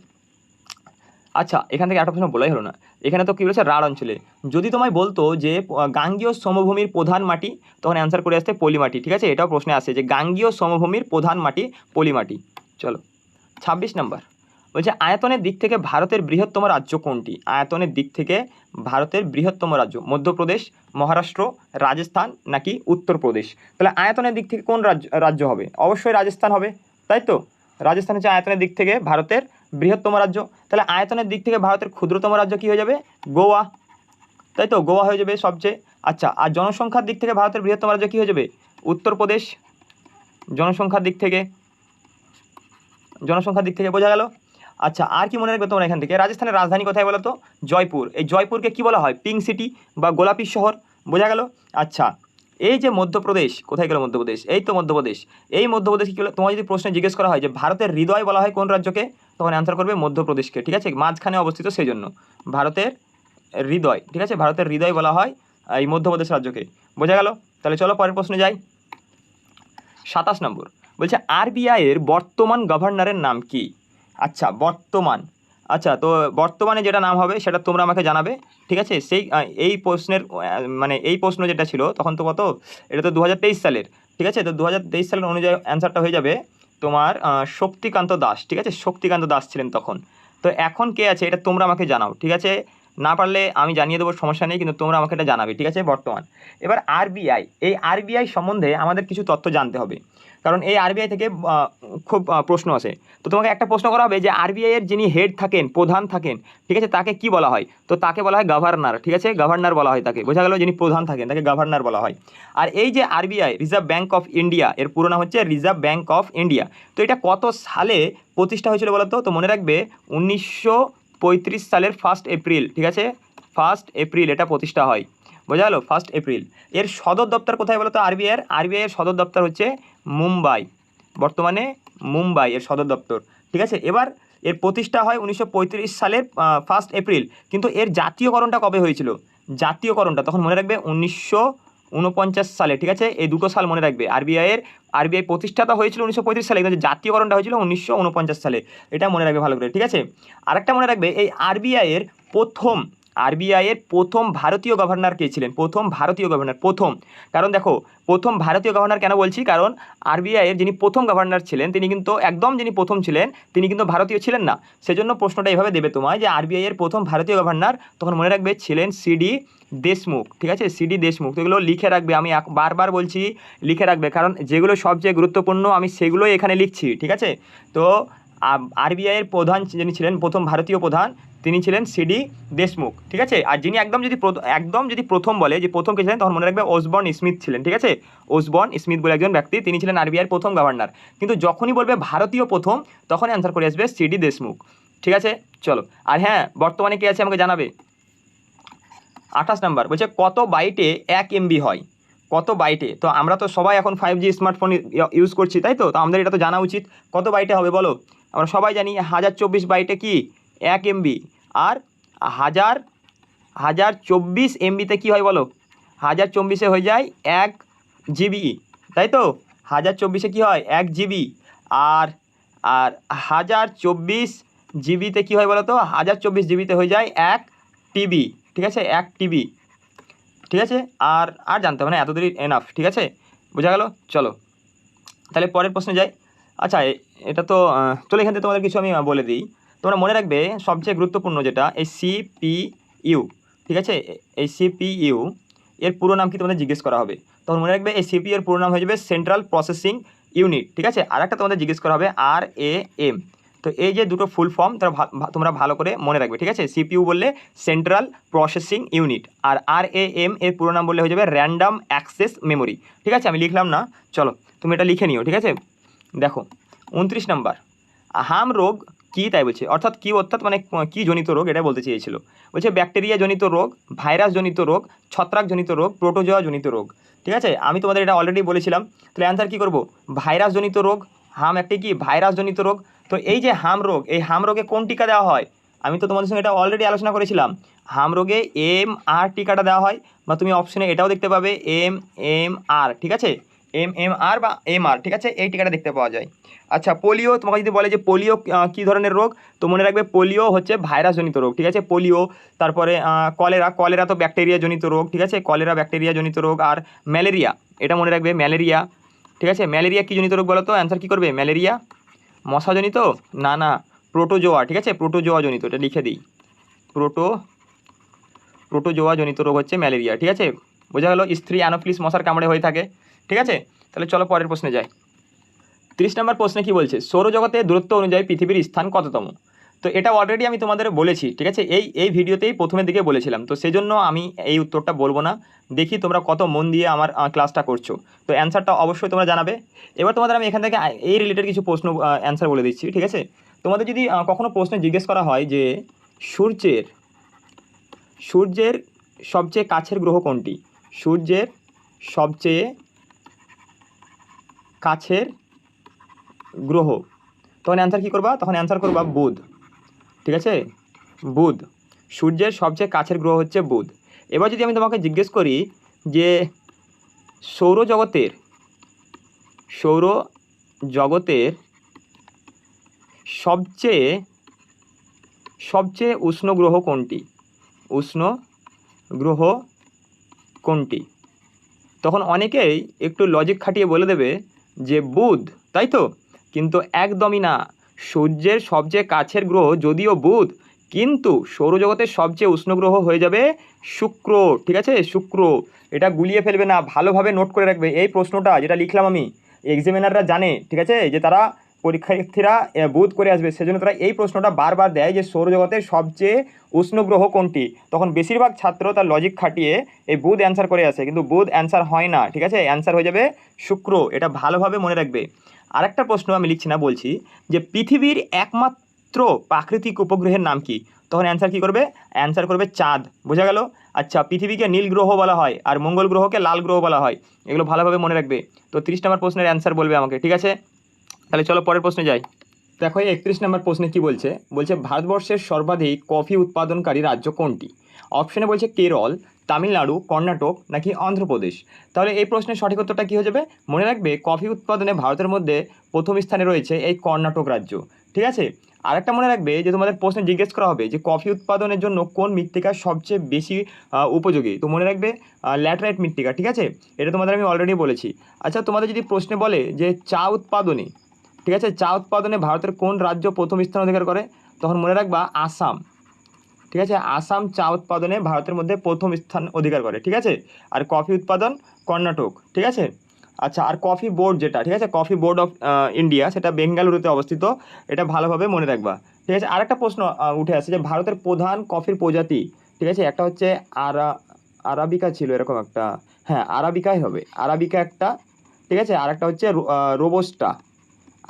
আচ্ছা, এখান থেকে একটা প্রশ্ন বলাই হলো না, এখানে তো কী বলেছে রাঢ় অঞ্চলে। যদি তোমায় বলতো যে গাঙ্গীয় সমভূমির প্রধান মাটি, তখন অ্যান্সার করে আসতে পলি মাটি, ঠিক আছে। এটাও প্রশ্নে আসে যে গাঙ্গীয় সমভূমির প্রধান মাটি পলি মাটি। চলো 26 নম্বর, বলছে আয়তনের দিক থেকে ভারতের বৃহত্তম রাজ্য কোনটি? আয়তনের দিক থেকে ভারতের বৃহত্তম রাজ্য মধ্যপ্রদেশ, মহারাষ্ট্র, রাজস্থান, নাকি উত্তরপ্রদেশ? তাহলে আয়তনের দিক থেকে কোন রাজ্য হবে? অবশ্যই রাজস্থান হবে, তাই তো। রাজস্থান হচ্ছে আয়তনের দিক থেকে ভারতের বৃহত্তম রাজ্য। তাহলে আয়তনের দিক থেকে ভারতের ক্ষুদ্রতম রাজ্য কী হয়ে যাবে? গোয়া, তাই তো, গোয়া হয়ে যাবে সবচেয়ে। আচ্ছা, আর জনসংখ্যার দিক থেকে ভারতের বৃহত্তম রাজ্য কী হয়ে যাবে? উত্তরপ্রদেশ, জনসংখ্যার দিক থেকে, জনসংখ্যার দিক থেকে, বোঝা গেল। আচ্ছা, আর কি মনে রাখবে তোমরা এখান থেকে? রাজস্থানের রাজধানী কোথায় বলো তো? জয়পুর। এই জয়পুরকে কি বলা হয়? পিঙ্ক সিটি বা গোলাপি শহর, বোঝা গেল। আচ্ছা, এই যে মধ্যপ্রদেশ, কোথায় গেল মধ্যপ্রদেশ? এই তো মধ্যপ্রদেশ। এই মধ্যপ্রদেশ কী হলো? তোমার যদি প্রশ্নে জিজ্ঞেস করা হয় যে ভারতের হৃদয় বলা হয় কোন রাজ্যকে, তখন অ্যান্সার করবে মধ্যপ্রদেশকে, ঠিক আছে, মাঝখানে অবস্থিত সেই জন্য ভারতের হৃদয়, ঠিক আছে, ভারতের হৃদয় বলা হয় এই মধ্যপ্রদেশ রাজ্যকে, বোঝা গেল। তাহলে চলো পরের প্রশ্নে যাই। 27 নম্বর, বলছে আরবিআই এর বর্তমান গভর্নরের নাম কি? আচ্ছা, বর্তমান, আচ্ছা, তো বর্তমানে যেটা নাম হবে সেটা তোমরা আমাকে জানাবে, ঠিক আছে। সেই এই প্রশ্নের মানে এই প্রশ্ন যেটা ছিল তখন তো কত, এটা তো 2023 সালের, ঠিক আছে। তো 2023 সালের অনুযায়ী অ্যান্সারটা হয়ে যাবে তোমার শক্তিকান্ত দাস, ঠিক আছে, শক্তিকান্ত দাস ছিলেন তখন। তো এখন কে আছে এটা তোমরা আমাকে জানাও, ঠিক আছে। না পারলে আমি জানিয়ে দেবো, সমস্যা নেই, কিন্তু তোমরা আমাকে এটা জানাবে, ঠিক আছে। বর্তমান, এবার আরবিআই, এই আরবিআই সম্বন্ধে আমাদের কিছু তথ্য জানতে হবে, কারণ এই আরবিআই থেকে খুব প্রশ্ন আসে। তো তোমাকে একটা প্রশ্ন করা হবে যে আরবিআই এর যিনি হেড থাকেন, প্রধান থাকেন, ঠিক আছে, তাকে কি বলা হয়? তো তাকে বলা হয় গভর্নর, ঠিক আছে, গভর্নর বলা হয় তাকে, বোঝা গেল। যিনি প্রধান থাকেন তাকে গভর্নর বলা হয়। আর এই যে RBI, reserve bank of India, এর পুরো নাম হচ্ছে রিজার্ভ ব্যাঙ্ক অফ ইন্ডিয়া। তো এটা কত সালে প্রতিষ্ঠা হয়েছিল বলো তো? তো মনে রাখবে 1935 সালের 1 এপ্রিল, ঠিক আছে, 1 এপ্রিল এটা প্রতিষ্ঠা হয়, বোঝা গেল, 1 এপ্রিল। এর সদর দপ্তর কোথায় বলো তো? আরবিআই এর সদর দপ্তর হচ্ছে মুম্বাই, বর্তমানে মুম্বাই এর সদর দপ্তর, ঠিক আছে। এবার এর প্রতিষ্ঠা হয় 1935 সালের 1 এপ্রিল, কিন্তু এর জাতীয়করণটা কবে হয়েছিল? জাতীয়করণটা তখন মনে রাখবে 1949 সালে, ঠিক আছে। এই দুটো সাল মনে রাখবে। আরবিআই প্রতিষ্ঠাতা হয়েছিল 1935 সালে, কিন্তু জাতীয়করণটা হয়েছিল 1949 সালে, এটা মনে রাখবে ভালো করে, ঠিক আছে। আরেকটা মনে রাখবে, এই আরবিআই এর প্রথম ভারতীয় গভর্নর কে ছিলেন? প্রথম ভারতীয় গভর্নর, প্রথম, কারণ দেখো প্রথম ভারতীয় গভর্নর কেন বলছি, কারণ আরবিআই এর যিনি প্রথম গভর্নর ছিলেন তিনি কিন্তু একদম, যিনি প্রথম ছিলেন তিনি কিন্তু ভারতীয় ছিলেন না, সেজন্য প্রশ্নটা এভাবে দেবে তোমায় যে আরবিআই এর প্রথম ভারতীয় গভর্নর, তখন মনে রাখবে ছিলেন সিডি দেশমুখ, ঠিক আছে, সিডি দেশমুখ। তো এগুলো লিখে রাখবে, আমি বারবার বলছি লিখে রাখবে, কারণ যেগুলো সবচেয়ে গুরুত্বপূর্ণ আমি সেগুলোই এখানে লিখছি, ঠিক আছে। তো আরবিআই এর প্রধান যিনি ছিলেন, প্রথম ভারতীয় প্রধান, তিনি ছিলেন সিডি দেশমুখ, ঠিক আছে। আর যিনি একদম যদি প্রথম বলে যে প্রথম কে ছিলেন, তখন মনে রাখবে ওসবর্ন স্মিথ ছিলেন, ঠিক আছে। ওসবর্ন স্মিথ বলে একজন ব্যক্তি, তিনি ছিলেন আরবিআই এর প্রথম গভর্নর। কিন্তু যখনই বলবে ভারতীয় প্রথম, তখন অ্যান্সার করে আসবে সিডি দেশমুখ, ঠিক আছে। চলো, আর হ্যাঁ, বর্তমানে কে আছে আমাকে জানাবে। 28 নম্বর, বলছে কত বাইটে 1 MB হয়? কত বাইটে? তো আমরা তো সবাই এখন 5G স্মার্টফোন ইউজ করছি, তাই তো, তো আমাদের এটা তো জানা উচিত, কত বাইটে হবে বলো? আমরা সবাই জানি 1024 বাইটে কি 1 MB, আর 1024 MBতে কী হয় বলো? 1024 হয়ে যায় 1 GB, তাই তো, 1024 কী হয় 1 GB, আর আর 1024 জিবিতে কী হয় বলো তো? 1024 জিবিতে হয়ে যায় 1 TB, ঠিক আছে, 1 TB। ঠিক আছে, আর আর জানতে হবে না, এতদূরই এনাফ। ঠিক আছে, বোঝা গেল? চলো তাহলে পরের প্রশ্নে যাই। আচ্ছা এটা তো চলো এখান থেকে তোমাদের কিছু আমি বলে দিই। তোমরা মনে রাখবে সবচেয়ে গুরুত্বপূর্ণ যেটা এই সিপিইউ, ঠিক আছে, এই সিপিইউ এর পুরো নাম কি তোমাদের জিজ্ঞেস করা হবে, তখন মনে রাখবে এই সিপিইউ এর পুরো নাম হয়ে যাবে সেন্ট্রাল প্রসেসিং ইউনিট। ঠিক আছে, আর একটা তোমাদের জিজ্ঞেস করা হবে RAM। তো এই যে দুটো ফুল ফর্ম তোমরা ভালো করে মনে রাখবে। ঠিক আছে, সিপিইউ বললে সেন্ট্রাল প্রসেসিং ইউনিট, আর RAM এর পুরো নাম বললে হয়ে যাবে র্যান্ডম অ্যাক্সেস মেমোরি। ঠিক আছে, আমি লিখলাম না, চলো তুমি এটা লিখে নিও। ঠিক আছে, দেখো 29 নম্বর, হাম রোগ কী তাই বলছে, অর্থাৎ মানে কী জনিত রোগ এটা বলতে চেয়েছিল। বলছে ব্যাকটেরিয়া জনিত রোগ, ভাইরাস জনিত রোগ, ছত্রাক জনিত রোগ, প্রোটোজোয়া জনিত রোগ। ঠিক আছে, আমি তোমাদের এটা অলরেডি বলেছিলাম। তাহলে অ্যান্সার কী করবো, ভাইরাস জনিত রোগ। হাম একটি কি ভাইরাস জনিত রোগ। তো এই যে হাম রোগ, এই হাম রোগে কোন টিকা দেওয়া হয়, আমি তো তোমাদের সঙ্গে এটা অলরেডি আলোচনা করেছিলাম। হাম রোগে MR টিকাটা দেওয়া হয়, বা তুমি অপশনে এটাও দেখতে পাবে MMR। ঠিক আছে, MMR বা MR। ঠিক আছে, এই টিকাটা দেখতে পাওয়া যায়। আচ্ছা পোলিও, তোমাকে যদি বলে যে পোলিও কী ধরনের রোগ, তো মনে রাখবে পোলিও হচ্ছে ভাইরাস জনিত রোগ। ঠিক আছে, পোলিও। তারপরে কলেরা তো ব্যাকটেরিয়া জনিত রোগ। ঠিক আছে, কলেরা ব্যাকটেরিয়া জনিত রোগ। আর ম্যালেরিয়া, এটা মনে রাখবে ম্যালেরিয়া। ঠিক আছে, ম্যালেরিয়া কী জনিত রোগ বলো তো, অ্যান্সার কী করবে, ম্যালেরিয়া মশাজনিত, না প্রোটোজোয়া। ঠিক আছে, প্রোটোজোয়া জনিত, এটা লিখে দিই, প্রোটোজোয়া জনিত রোগ হচ্ছে ম্যালেরিয়া। ঠিক আছে, বোঝা গেল, স্ত্রী অ্যানোফিলিস মশার কামড়ে হয়ে থাকে। ঠিক আছে, তাহলে চলো পরের প্রশ্নে যাই। 30 নম্বর প্রশ্নে কি বলছে, সৌরজগতের দূরত্ব অনুযায়ী পৃথিবীর স্থান কততম। তো এটা অলরেডি আমি তোমাদের বলেছি। ঠিক আছে, এই ভিডিওতেই প্রথমের দিকে বলেছিলাম, তো সেই জন্য আমি এই উত্তরটা বলবো না। দেখি তোমরা কত মন দিয়ে আমার ক্লাসটা করছো, তো অ্যান্সারটা অবশ্যই তোমরা জানাবে। এবার তোমাদের আমি এখান থেকে এই রিলেটেড কিছু প্রশ্ন অ্যান্সার বলে দিচ্ছি। ঠিক আছে, তোমাদের যদি কখনো প্রশ্নে জিজ্ঞেস করা হয় যে সূর্যের সবচেয়ে কাছের গ্রহ কোনটি, সূর্যের সবচেয়ে কাছের গ্রহ, তখন অ্যান্সার কী করবা, তখন অ্যান্সার করবা বুধ। ঠিক আছে, বুধ, সূর্যের সবচেয়ে কাছের গ্রহ হচ্ছে বুধ। এবার যদি আমি তোমাকে জিজ্ঞেস করি যে সৌরজগতের সবচেয়ে উষ্ণ গ্রহ কোনটি, তখন অনেকেই একটু লজিক খাটিয়ে বলে দেবে যে বুধ, তাই তো, কিন্তু একদমই না। সূর্যের সবচেয়ে কাছের গ্রহ যদিও বুধ, কিন্তু সৌরজগতের সবচেয়ে উষ্ণ গ্রহ হয়ে যাবে শুক্র। ঠিক আছে, শুক্র, এটা গুলিয়ে ফেলবে না, ভালোভাবে নোট করে রাখবে। এই প্রশ্নটা যেটা লিখলাম আমি, এক্সামিনাররা জানে, ঠিক আছে, যে তারা পরীক্ষার্থীরা বুধ করে আসবে, সেজন্য তারা এই প্রশ্নটা বারবার দেয় যে সৌরজগতের সবচেয়ে উষ্ণ গ্রহ কোনটি। তখন বেশিরভাগ ছাত্র তার লজিক খাটিয়ে এই বুধ অ্যান্সার করে আসে, কিন্তু বুধ অ্যান্সার হয় না। ঠিক আছে, অ্যান্সার হয়ে যাবে শুক্র, এটা ভালোভাবে মনে রাখবে। আরেকটা প্রশ্ন আমি লিখছি না, বলছি যে পৃথিবীর একমাত্র প্রাকৃতিক উপগ্রহের নাম কি, তখন অ্যান্সার কী করবে, অ্যান্সার করবে চাঁদ। বোঝা গেল? আচ্ছা, পৃথিবীকে নীল গ্রহ বলা হয় আর মঙ্গল গ্রহকে লাল গ্রহ বলা হয়, এগুলো ভালোভাবে মনে রাখবে। তো 30 নম্বর প্রশ্নের অ্যান্সার বলবে আমাকে। ঠিক আছে, তাহলে চলো পরের প্রশ্নে যাই। দেখো এই 31 নম্বর প্রশ্নে কি বলছে, ভারতবর্ষের সর্বাধিক কফি উৎপাদনকারী রাজ্য কোনটি। অপশনে বলছে কেরল, তামিলনাড়ু, কর্ণাটক নাকি অন্ধ্রপ্রদেশ। তাহলে এই প্রশ্নের সঠিক উত্তরটা কী হয়ে যাবে, মনে রাখবে কফি উৎপাদনে ভারতের মধ্যে প্রথম স্থানে রয়েছে এই কর্ণাটক রাজ্য। ঠিক আছে, আরেকটা মনে রাখবে যে তোমাদের প্রশ্নে জিজ্ঞেস করা হবে যে কফি উৎপাদনের জন্য কোন মৃত্তিকা সবচেয়ে বেশি উপযোগী, তো মনে রাখবে ল্যাটেরাইট মৃত্তিকা। ঠিক আছে, এটা তোমাদের আমি অলরেডি বলেছি। আচ্ছা, তোমাদের যদি প্রশ্নে বলে যে চা উৎপাদনে, ঠিক আছে, চা উৎপাদনে ভারতের কোন রাজ্য প্রথম স্থান অধিকার করে, তখন মনে রাখবা আসাম। ঠিক আছে, আসাম চা উৎপাদনে ভারতের মধ্যে প্রথম স্থান অধিকার করে। ঠিক আছে, আর কফি উৎপাদন কর্ণাটক। ঠিক আছে, আচ্ছা, আর কফি বোর্ড যেটা, ঠিক আছে, কফি বোর্ড অফ ইন্ডিয়া, সেটা বেঙ্গালুরুতে অবস্থিত, এটা ভালোভাবে মনে রাখবা। ঠিক আছে, আরেকটা প্রশ্ন উঠে আসে যে ভারতের প্রধান কফির প্রজাতি, ঠিক আছে, একটা হচ্ছে আরাবিকা ছিল এরকম একটা, হ্যাঁ আরাবিকাই হবে, আরাবিকা একটা। ঠিক আছে, আরেকটা হচ্ছে রোবোস্টা,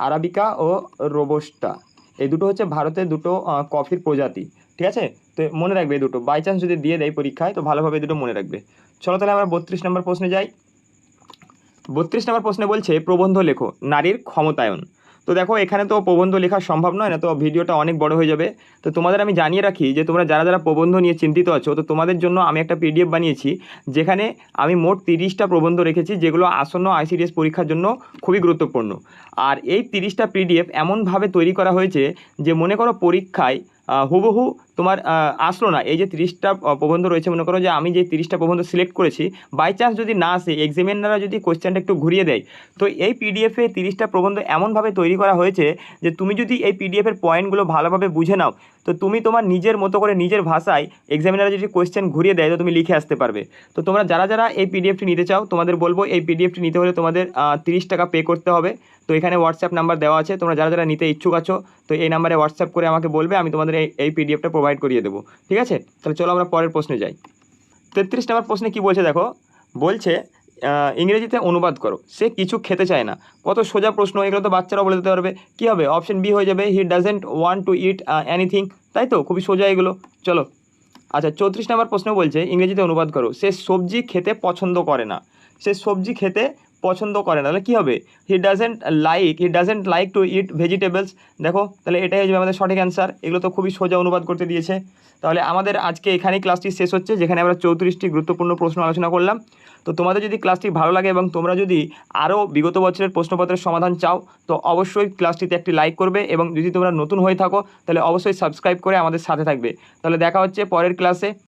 আরাবিকা ও রোবোস্টা, এই দুটো হচ্ছে ভারতের দুটো কফির প্রজাতি। ঠিক আছে, তো মনে রাখবে এই দুটো, বাই চান্স যদি দিয়ে দেয় পরীক্ষায় তো ভালোভাবে দুটো মনে রাখবে। চলো তাহলে আমরা 32 নম্বর প্রশ্নে যাই। 32 নম্বর প্রশ্নে বলছে প্রবন্ধ লেখো নারীর ক্ষমতায়ন। তো দেখো এখানে তো প্রবন্ধ লেখা সম্ভব নয় না, তো ভিডিওটা অনেক বড় হয়ে যাবে। তো তোমাদের আমি জানিয়ে রাখি যে তোমরা যারা যারা প্রবন্ধ নিয়ে চিন্তিত আছো, তো তোমাদের জন্য আমি একটা PDF বানিয়েছি, যেখানে আমি মোট 30টা প্রবন্ধ রেখেছি, যেগুলো আসন্ন ICDS পরীক্ষার জন্য খুবই গুরুত্বপূর্ণ। আর এই 30টা PDF এমনভাবে তৈরি করা হয়েছে যে মনে করো পরীক্ষায় হুবহু তোমার আসলো না, এই যে 30টা প্রবন্ধ রয়েছে, মনে করো যে আমি যে 30টা প্রবন্ধ সিলেক্ট করেছি, বাই চান্স যদি না আসে, এক্সামিনাররা যদি কোয়েশ্চেনটা একটু ঘুরিয়ে দেয়, তো এই পিডিএফে 30টা প্রবন্ধ এমনভাবে তৈরি করা হয়েছে যে তুমি যদি এই পিডিএফের পয়েন্টগুলো ভালোভাবে বুঝে নাও, তো তুমি তোমার নিজের মতো করে নিজের ভাষায় এক্সামিনার যদি কোয়েশ্চেন ঘুরিয়ে দেয় তো তুমি লিখে আসতে পারবে। তো তোমরা যারা যারা এই পিডিএফটি নিতে চাও, তোমাদের বলবো এই পিডিএফটি নিতে হলে তোমাদের 30 টাকা পে করতে হবে। তো এখানে হোয়াটসঅ্যাপ নাম্বার দেওয়া আছে, তোমরা যারা যারা নিতে ইচ্ছুক আছো তো এই নাম্বারে হোয়াটসঅ্যাপ করে আমাকে বলবে, আমি তোমাদের এই পিডিএফটা প্রোভাইড করিয়ে দেবো। ঠিক আছে, তাহলে চলো আমরা পরের প্রশ্নে যাই। 33 নম্বর প্রশ্নে কি বলছে দেখো, বলছে ইংরেজিতে অনুবাদ করো, সে কিছু খেতে চায় না। কত সোজা প্রশ্ন, এগুলো তো বাচ্চারাও বলে দিতে পারবে। কী হবে, অপশন বি হয়ে যাবে, he doesn't want to it anything. তাই তো, খুবই সোজা এগুলো। চলো, আচ্ছা 34 নম্বর প্রশ্ন বলছে ইংরেজিতে অনুবাদ করো, সে সবজি খেতে পছন্দ করে না। সে সবজি খেতে পছন্দ করে না, তাহলে কী হবে, he doesn't like to it vegetables. দেখো, তাহলে এটাই হয়ে যাবে আমাদের সঠিক অ্যান্সার। এগুলো তো খুবই সোজা অনুবাদ করতে দিয়েছে। তাহলে আমাদের আজকে এখানেই ক্লাসটি শেষ হচ্ছে, যেখানে আমরা 34টি গুরুত্বপূর্ণ প্রশ্ন আলোচনা করলাম। তো তোমাদের যদি ক্লাসটি ভালো লাগে এবং তোমরা যদি আরও বিগত বছরের প্রশ্নপত্রের সমাধান চাও, তো অবশ্যই ক্লাসটিতে একটি লাইক করবে, এবং যদি তোমরা নতুন হয়ে থাকো তাহলে অবশ্যই সাবস্ক্রাইব করে আমাদের সাথে থাকবে। তাহলে দেখা হচ্ছে পরের ক্লাসে।